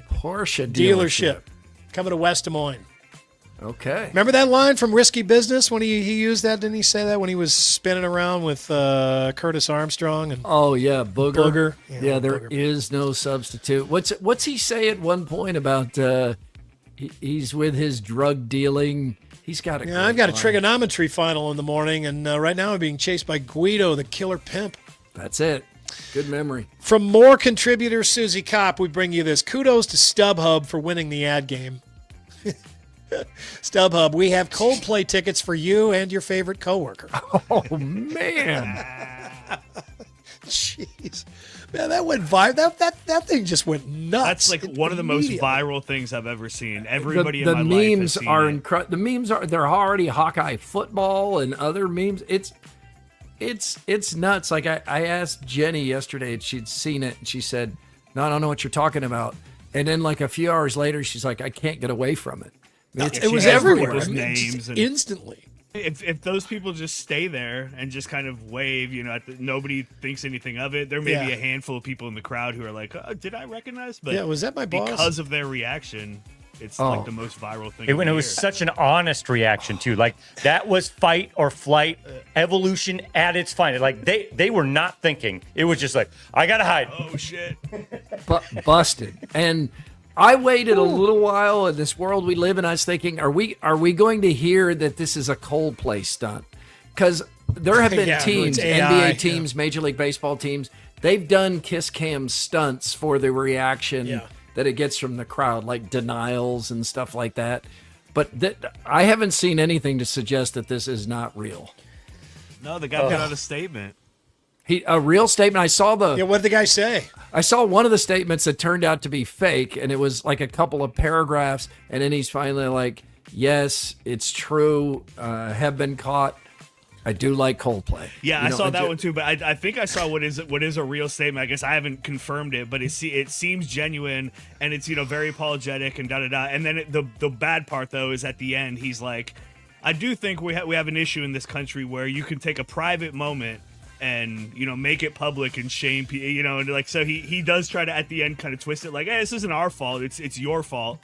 dealership. Coming to West Des Moines. Okay. Remember that line from Risky Business when he used that? Didn't he say that when he was spinning around with Curtis Armstrong? And oh, yeah, Booger. Yeah, there is no substitute. What's he say at one point about he's with his drug dealing? He's got a I've got a trigonometry final in the morning, and right now I'm being chased by Guido, the killer pimp. That's it. Good memory. From more contributor Susie Kopp, we bring you this. Kudos to StubHub for winning the ad game. StubHub, we have Coldplay tickets for you and your favorite coworker. Oh, man. Jeez. Man, that went viral. That thing just went nuts. That's like one of the most viral things I've ever seen. Everybody in my life has seen are it. incredible. The memes they're already Hawkeye football and other memes. It's nuts. Like I asked Jenny yesterday and she'd seen it and she said, "No, I don't know what you're talking about." And then like a few hours later, she's like, "I can't get away from it." It was everywhere. Names and instantly. If those people just stay there and just kind of wave, nobody thinks anything of it. There may be a handful of people in the crowd who are like, "Did I recognize?" But was that my boss? Because of their reaction, it's like the most viral thing. It was such an honest reaction too. Like that was fight or flight, evolution at its finest. Like they were not thinking. It was just like, I gotta hide. Oh shit! Busted. And I waited a little while in this world we live in. I was thinking, are we going to hear that this is a Coldplay stunt? Because there have been Yeah, teams, it's AI, NBA teams, Major League Baseball teams, they've done kiss cam stunts for the reaction that it gets from the crowd, like denials and stuff like that. But I haven't seen anything to suggest that this is not real. No, the guy put out a statement. A real statement. I saw what did the guy say? I saw one of the statements that turned out to be fake, and it was like a couple of paragraphs, and then he's finally like, yes, it's true, have been caught. I do like Coldplay. Yeah, I saw that one too, but I think I saw what is a real statement. I guess I haven't confirmed it, but it seems genuine, and it's very apologetic and da-da-da. And then the bad part, though, is at the end, he's like, I do think we have an issue in this country where you can take a private moment and make it public and shame people, and like, so he does try to at the end kind of twist it like, hey, this isn't our fault, it's your fault.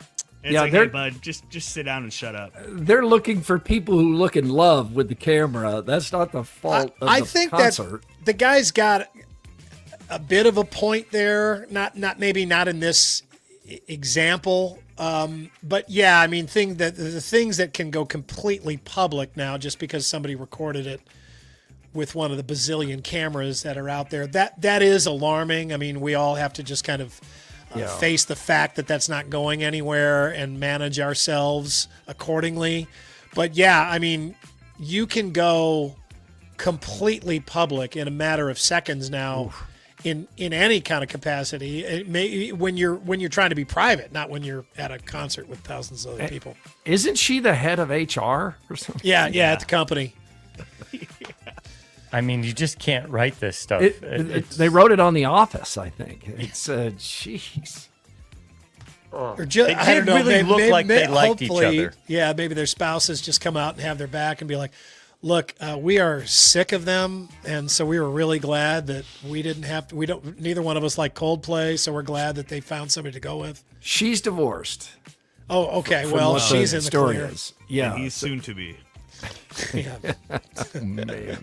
And it's like, hey, bud, just sit down and shut up. They're looking for people who look in love with the camera. That's not the fault of I the think concert. that the guy's got a bit of a point there. Not maybe not in this example, but yeah, I mean, the things that can go completely public now just because somebody recorded it with one of the bazillion cameras that are out there, that is alarming. I mean, we all have to just kind of face the fact that that's not going anywhere and manage ourselves accordingly. But yeah, I mean, you can go completely public in a matter of seconds now. In any kind of capacity. It may, when you're trying to be private, not when you're at a concert with thousands of other people. Isn't she the head of HR or something? Yeah, at the company. I mean, you just can't write this stuff. They wrote it on The Office, I think. It's jeez. Or just, It I don't did know. really look like they liked each hopefully, other. Yeah, maybe their spouses just come out and have their back and be like, "Look, we are sick of them, and so we were really glad that we didn't have to. Neither one of us like Coldplay, so we're glad that they found somebody to go with." She's divorced. Oh, okay. Well, she's in the clear. Yeah, and he's soon to be. Yeah. Oh, man.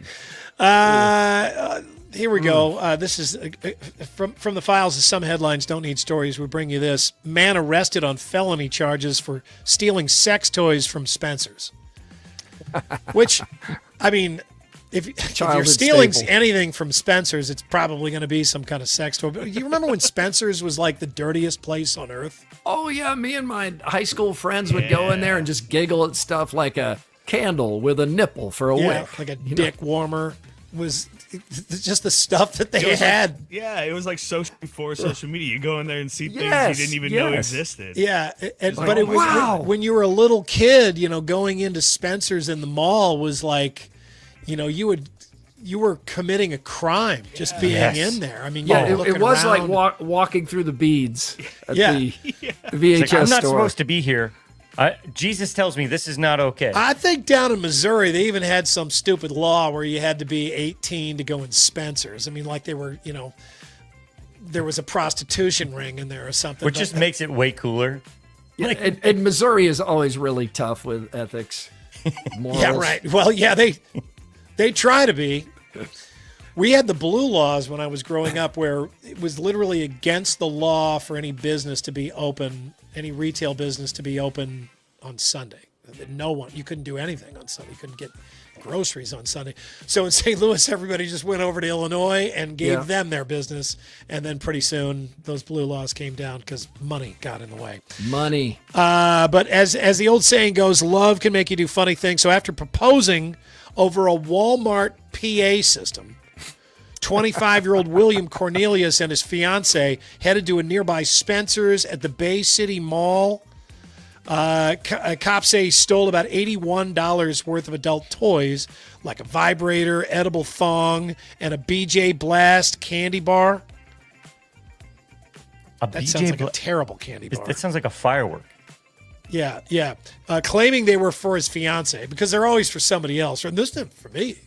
Here we go. This is from the files of Some Headlines Don't Need Stories. We bring you this. Man arrested on felony charges for stealing sex toys from Spencer's. Which, I mean, if you're stealing anything from Spencer's, it's probably going to be some kind of sex toy. But you remember when Spencer's was like the dirtiest place on earth? Oh, yeah. Me and my high school friends would go in there and just giggle at stuff like a candle with a nipple for a wick. Like a dick warmer was just the stuff that they had. It was like before social media. You go in there and see things you didn't even know existed. Yeah, but it was when you were a little kid, going into Spencer's in the mall was like, you were committing a crime just being in there. I mean, it was around. Like walking through the beads at the VHS like, I'm not store. supposed to be here. Jesus tells me this is not okay. I think down in Missouri, they even had some stupid law where you had to be 18 to go in Spencer's. I mean, like they were, there was a prostitution ring in there or something. Which just makes it way cooler. Yeah, and Missouri is always really tough with ethics. Morals. Yeah, right. Well, yeah, they try to be. We had the blue laws when I was growing up where it was literally against the law for any business to be open, any retail business to be open on Sunday. You couldn't do anything on Sunday. You couldn't get groceries on Sunday. So in St. Louis, everybody just went over to Illinois and gave them their business. And then pretty soon those blue laws came down because money got in the way. Money. But as the old saying goes, love can make you do funny things. So after proposing over a Walmart PA system, 25-year-old William Cornelius and his fiancee headed to a nearby Spencer's at the Bay City Mall. Cops say he stole about $81 worth of adult toys, like a vibrator, edible thong, and a BJ Blast candy bar. That sounds like a terrible candy bar. It sounds like a firework. Yeah. Claiming they were for his fiancee because they're always for somebody else. And this isn't for me.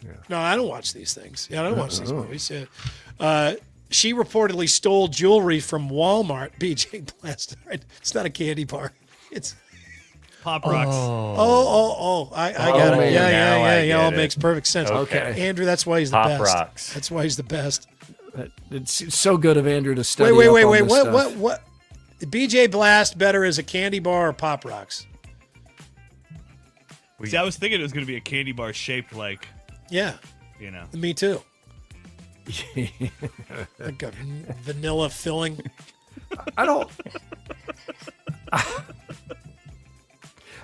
Yeah. No, I don't watch these things. I don't watch these movies. Yeah. She reportedly stole jewelry from Walmart. BJ Blast. It's not a candy bar. It's Pop Rocks. I got it. Yeah. All it. makes perfect sense. Okay. Andrew, that's why he's the Pop best. Rocks. That's why he's the best. It's so good of Andrew to study. Wait. up on this stuff. What? BJ Blast better as a candy bar or Pop Rocks? See, I was thinking it was going to be a candy bar shaped like Yeah. You know. Me too. Like a vanilla filling. I don't.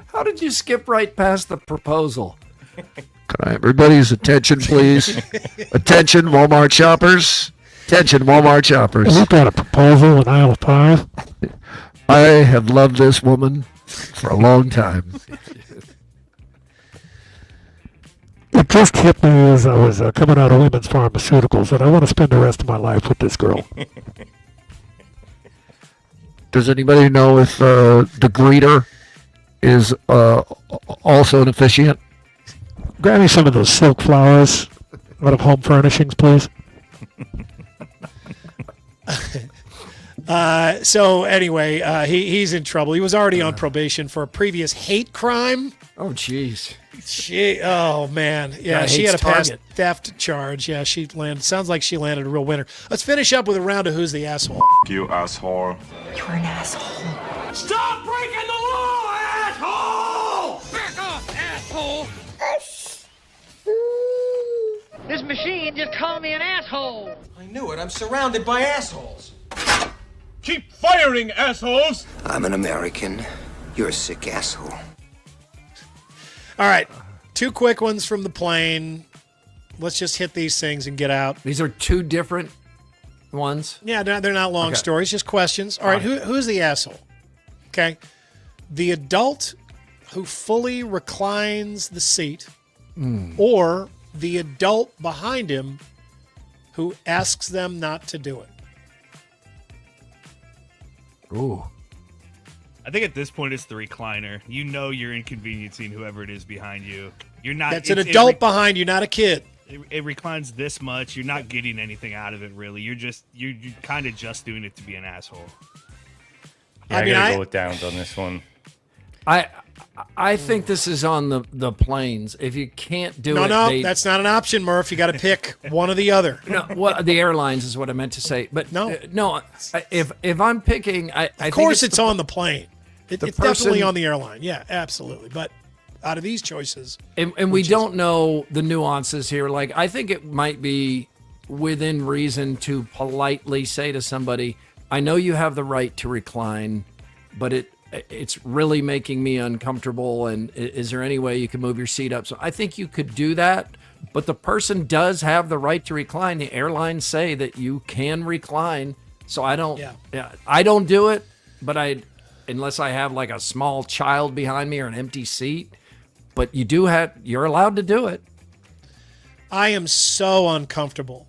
How did you skip right past the proposal? Can I have everybody's attention, please? Attention, Walmart shoppers. Attention, Walmart shoppers. We've got a proposal in aisle 5. I have loved this woman for a long time. It just hit me as I was coming out of women's pharmaceuticals that I want to spend the rest of my life with this girl. Does anybody know if the greeter is also an officiant? Grab me some of those silk flowers out of home furnishings, please. So anyway, he's in trouble. He was already on probation for a previous hate crime. Oh, jeez. Oh man, yeah, Guy she had a hates past Target. theft charge. Yeah, she landed. Sounds like she landed a real winner. Let's finish up with a round of Who's the Asshole. You asshole. You're an asshole. Stop breaking the law, asshole! Back off, asshole! This machine just called me an asshole. I knew it. I'm surrounded by assholes. Keep firing, assholes! I'm an American. You're a sick asshole. All right, 2 quick ones from the plane. Let's just hit these things and get out. These are 2 different ones? Yeah, they're not long stories, just questions. All right, who's the asshole? Okay. The adult who fully reclines the seat or the adult behind him who asks them not to do it. Ooh. I think at this point it's the recliner. You know you're inconveniencing whoever it is behind you. You're not. That's an adult behind you, not a kid. It reclines this much. You're not getting anything out of it, really. You're kind of just doing it to be an asshole. Yeah, I gotta go with Downs on this one. I think this is on the planes. If you can't do it, no, that's not an option, Murph. You got to pick one or the other. No, what the airlines is what I meant to say. But no. If I'm picking, of course it's on the plane. It's definitely on the airline. Yeah, absolutely. But out of these choices, and we don't know the nuances here. Like, I think it might be within reason to politely say to somebody, "I know you have the right to recline, but it's really making me uncomfortable, and is there any way you can move your seat up?" So I think you could do that, but the person does have the right to recline. The airlines say that you can recline, so I don't do it, but unless I have like a small child behind me or an empty seat, but you're allowed to do it. I am so uncomfortable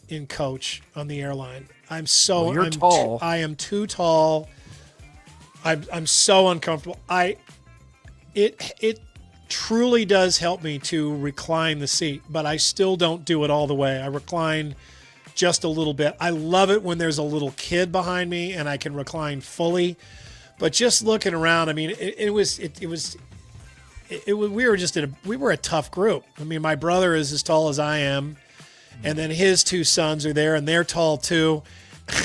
in coach on the airline. I'm tall. I am too tall. I'm so uncomfortable. It truly does help me to recline the seat, but I still don't do it all the way. I recline just a little bit. I love it when there's a little kid behind me and I can recline fully. But just looking around, I mean, we were a tough group. I mean, my brother is as tall as I am, and then his 2 sons are there and they're tall too,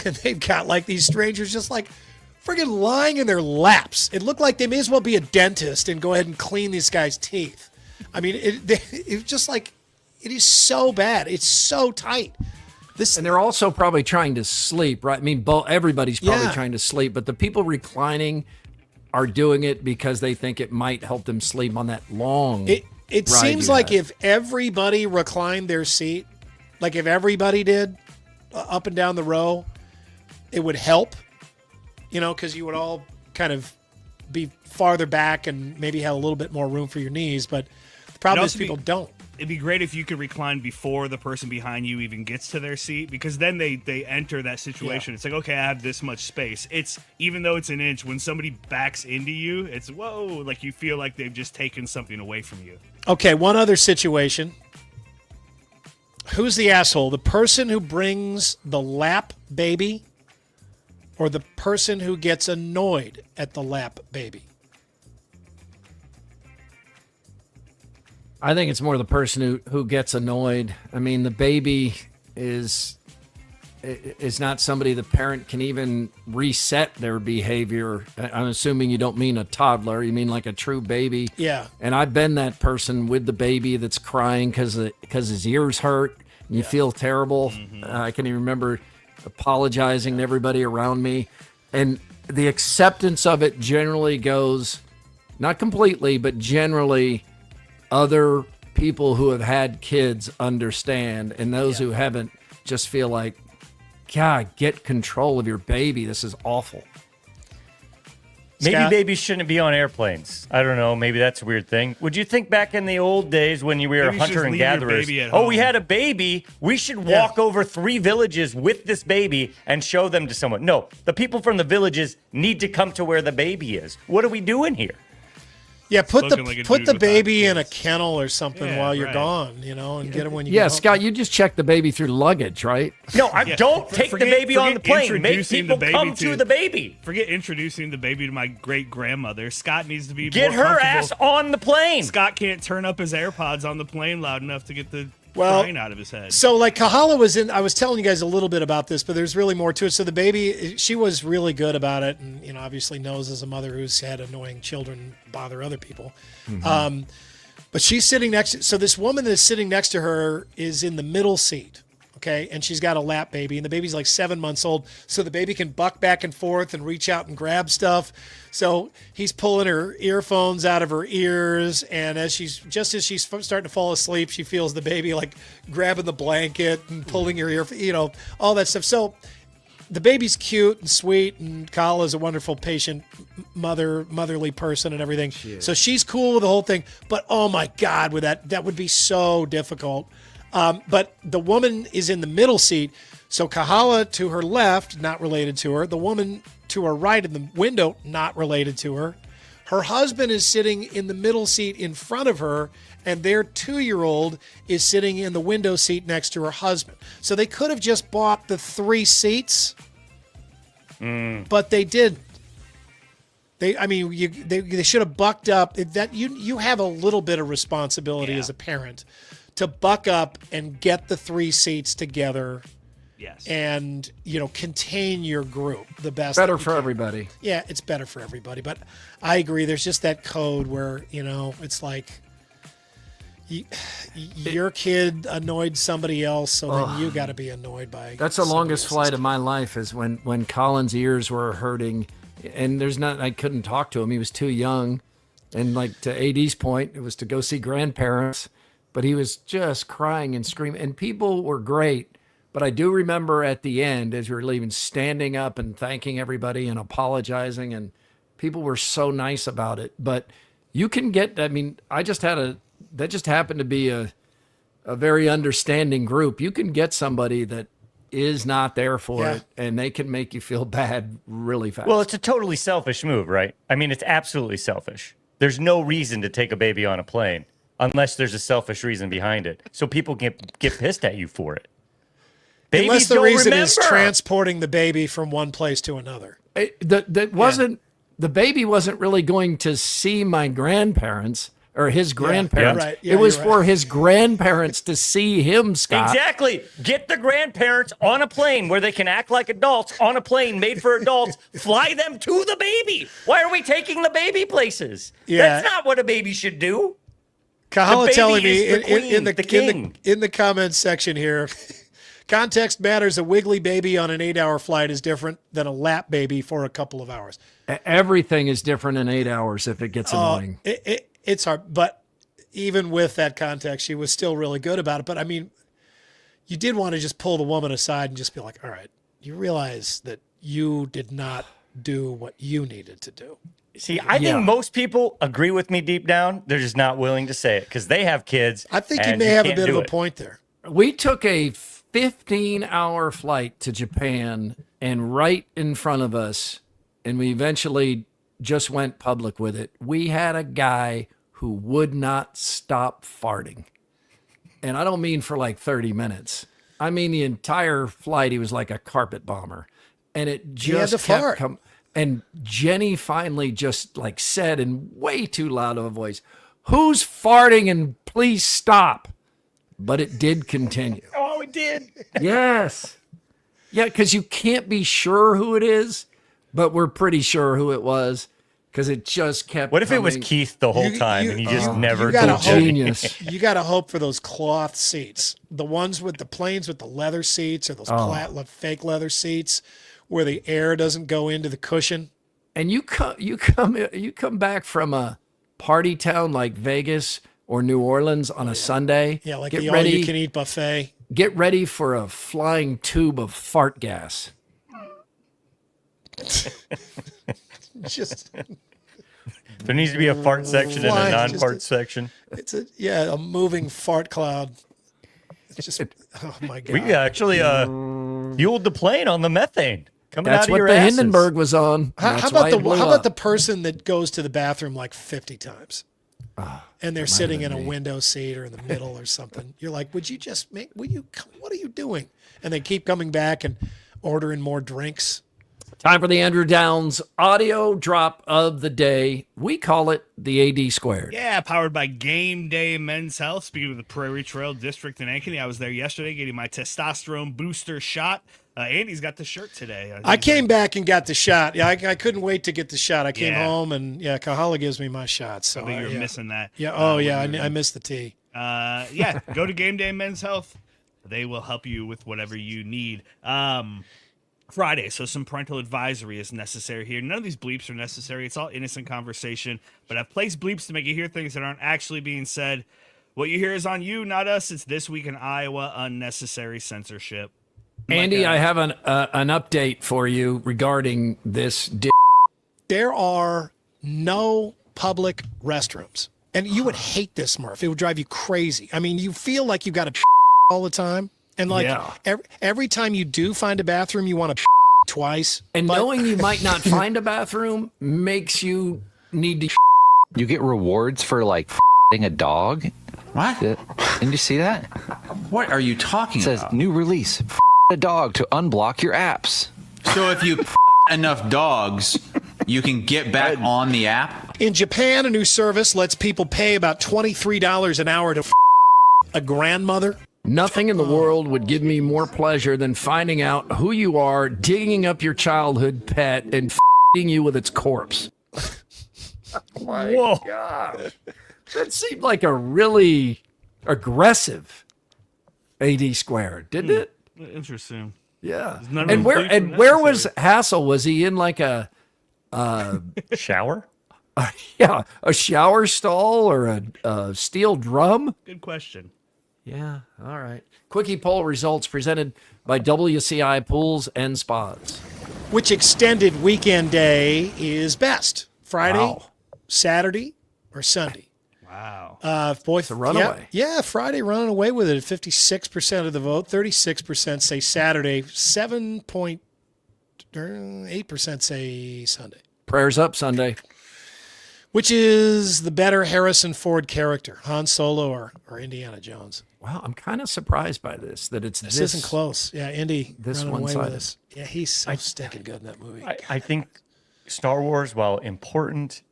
and they've got like these strangers just like friggin' lying in their laps. It looked like they may as well be a dentist and go ahead and clean these guys' teeth. I mean, it's just like, it is so bad. It's so tight. And they're also probably trying to sleep, right? I mean, everybody's probably trying to sleep, but the people reclining are doing it because they think it might help them sleep on that long It seems like if everybody reclined their seat, like if everybody did up and down the row, it would help. You know, because you would all kind of be farther back and maybe have a little bit more room for your knees. But the problem is people don't. It'd be great if you could recline before the person behind you even gets to their seat, because then they enter that situation. It's like, okay, I have this much space. It's, even though it's an inch, when somebody backs into you, it's, whoa, like you feel like they've just taken something away from you. Okay, one other situation. Who's the asshole? The person who brings the lap baby or the person who gets annoyed at the lap baby? I think it's more the person who gets annoyed. I mean, the baby is is not somebody the parent can even reset their behavior. I'm assuming you don't mean a toddler. You mean like a true baby. Yeah. And I've been that person with the baby that's crying because his ears hurt. And you feel terrible. I can even remember apologizing to everybody around me. And the acceptance of it generally goes, not completely, but generally other people who have had kids understand. And those who haven't just feel like, God, get control of your baby. This is awful. Maybe Scott? babies shouldn't be on airplanes. I don't know. Maybe that's a weird thing. Would you think back in the old days when you were Maybe you should hunter just and leave your gatherers? baby at Oh, we home. had a baby. We should walk over 3 villages with this baby and show them to someone. No, the people from the villages need to come to where the baby is. What are we doing here? Yeah, put Looking like a the dude without baby in a kennel or something Yeah, while you're right. gone, and get him when you Yeah, get home. Scott, you just check the baby through luggage, right? No, I don't take the baby on the plane. Make introducing people the baby come to the baby. Forget introducing the baby to my great grandmother. Scott needs to be Get more her comfortable. ass on the plane. Scott can't turn up his AirPods on the plane loud enough to get the Well, crying out of his head. So like Kahala was in, I was telling you guys a little bit about this, but there's really more to it. So the baby, she was really good about it. And, obviously knows as a mother who's had annoying children bother other people. But she's sitting so this woman that's sitting next to her is in the middle seat. Okay. And she's got a lap baby and the baby's like 7 months old. So the baby can buck back and forth and reach out and grab stuff. So he's pulling her earphones out of her ears. And as she's starting to fall asleep, she feels the baby like grabbing the blanket and pulling her ear, all that stuff. So the baby's cute and sweet, and Kyle is a wonderful, patient, motherly person and everything. So she's cool with the whole thing. But oh my God, with that would be so difficult. But the woman is in the middle seat. So Kahala to her left, not related to her. The woman to her right in the window, not related to her. Her husband is sitting in the middle seat in front of her, and their 2-year-old is sitting in the window seat next to her husband. So they could have just bought the 3 seats, but they didn't. They should have bucked up. That you have a little bit of responsibility as a parent to buck up and get the 3 seats together. Yes. And, contain your group the best. Better for everybody. Yeah, it's better for everybody. But I agree. There's just that code where, it's like your kid annoyed somebody else, so then you got to be annoyed by. That's the longest flight of my life is when Colin's ears were hurting. And I couldn't talk to him. He was too young. And like to AD's point, it was to go see grandparents. But he was just crying and screaming. And people were great. But I do remember at the end, as we were leaving, standing up and thanking everybody and apologizing. And people were so nice about it. But you can get, that just happened to be a very understanding group. You can get somebody that is not there for it, and they can make you feel bad really fast. Well, it's a totally selfish move, right? It's absolutely selfish. There's no reason to take a baby on a plane unless there's a selfish reason behind it. So people get pissed at you for it. Babies Unless the don't reason remember. is transporting the baby from one place to another. The baby wasn't really going to see my grandparents or his grandparents. right. Yeah, it was you're for right. his grandparents to see him, Scott. Exactly. Get the grandparents on a plane where they can act like adults on a plane made for adults. Fly them to the baby. Why are we taking the baby places? Yeah. That's not what a baby should do. Kahala The telling baby me is the queen, the king. in the comments section here, context matters. A wiggly baby on an 8-hour flight is different than a lap baby for a couple of hours. Everything is different in 8 hours if it gets annoying. It's hard, but even with that context, she was still really good about it. But you did want to just pull the woman aside and just be like, all right, you realize that you did not do what you needed to do. See, I think most people agree with me deep down. They're just not willing to say it because they have kids. I think you and may have a can't bit of do a it. point there. We took a 15-hour flight to Japan, and right in front of us, and we eventually just went public with it, we had a guy who would not stop farting. And I don't mean for like 30 minutes. I mean the entire flight, he was like a carpet bomber. And it just to fart. kept and Jenny finally just like said in way too loud of a voice, "Who's farting and please stop." But it did continue. Oh, it did. Yes. Yeah, because you can't be sure who it is, but we're pretty sure who it was because it just kept. What if it was Keith the whole time and he just never told genius? You got to hope for those cloth seats, the ones with the planes with the leather seats, or those fake leather seats where the air doesn't go into the cushion. And you come back from a party town like Vegas or New Orleans on a Sunday. Yeah, like the all-you-can-eat buffet. Get ready for a flying tube of fart gas. Just there needs to be a fart section and a non-fart section. It's a moving fart cloud. It's just oh my god. We actually fueled the plane on the methane coming That's out of what your the asses. Hindenburg was on. How about the person that goes to the bathroom like 50 times? And they're sitting in a window seat or in the middle or something. You're like, what are you doing? And they keep coming back and ordering more drinks. Time for the Andrew Downs audio drop of the day. We call it the AD Squared. Yeah, powered by Game Day Men's Health. Speaking of the Prairie Trail District in Ankeny, I was there yesterday getting my testosterone booster shot. Andy's got the shirt today. I came back and got the shot. Yeah, I couldn't wait to get the shot. I came home and Kahala gives me my shot. So you're missing that. Yeah. I missed the tea. Go to Game Day Men's Health. They will help you with whatever you need. Friday, so some parental advisory is necessary here. None of these bleeps are necessary. It's all innocent conversation, but I've placed bleeps to make you hear things that aren't actually being said. What you hear is on you, not us. It's This Week in Iowa Unnecessary Censorship. Andy, I have an update for you regarding this. There are no public restrooms, and you would hate this, Murph. It would drive you crazy. I mean, you feel like you got to all the time, and like every time you do find a bathroom, you want to twice. And knowing you might not find a bathroom makes you need to. You get rewards for like a dog. What? Didn't you see that? What are you talking about? It says new release. A dog to unblock your apps. So if you enough dogs, you can get back on the app? In Japan, a new service lets people pay about $23 an hour to a grandmother. Nothing in the world would give me more pleasure than finding out who you are, digging up your childhood pet, and f***ing you with its corpse. Whoa. God. That seemed like a really aggressive AD Squared, didn't it? Interesting. Yeah. And where was Hassel? Was he in like a shower? A shower stall or a steel drum? Good question. Yeah. All right. Quickie poll results presented by WCI Pools and Spas. Which extended weekend day is best? Friday, Saturday, or Sunday? Wow. It's a runaway. Yeah, Friday running away with it at 56% of the vote. 36% say Saturday. 7.8% say Sunday. Prayers up Sunday. Which is the better Harrison Ford character, Han Solo or Indiana Jones? Wow, I'm kind of surprised by this, that it's this isn't close. Yeah, Indy this running away with one-sided. this. Yeah, he's so stinking good in that movie. I think Star Wars, while important,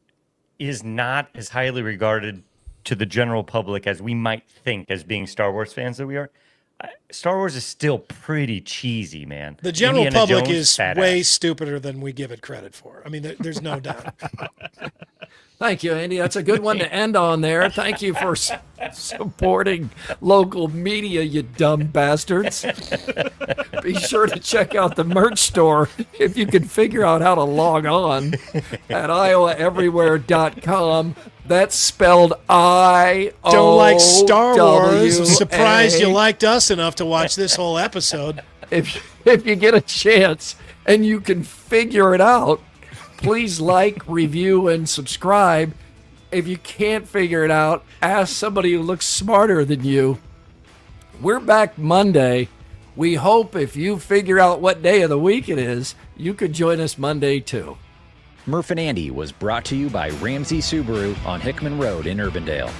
is not as highly regarded to the general public as we might think as being Star Wars fans that we are. Star Wars is still pretty cheesy, man. The general Indiana public Jones, is badass. way stupider than we give it credit for. I mean, there's no doubt. Thank you, Andy. That's a good one to end on there. Thank you for supporting local media, you dumb bastards. Be sure to check out the merch store if you can figure out how to log on at iowaeverywhere.com. That's spelled I-O-W-A. Don't like Star Wars. I'm surprised you liked us enough to watch this whole episode. If you get a chance and you can figure it out, please like, review, and subscribe. If you can't figure it out, ask somebody who looks smarter than you. We're back Monday. We hope if you figure out what day of the week it is, you could join us Monday too. Murph and Andy was brought to you by Ramsey Subaru on Hickman Road in Urbandale.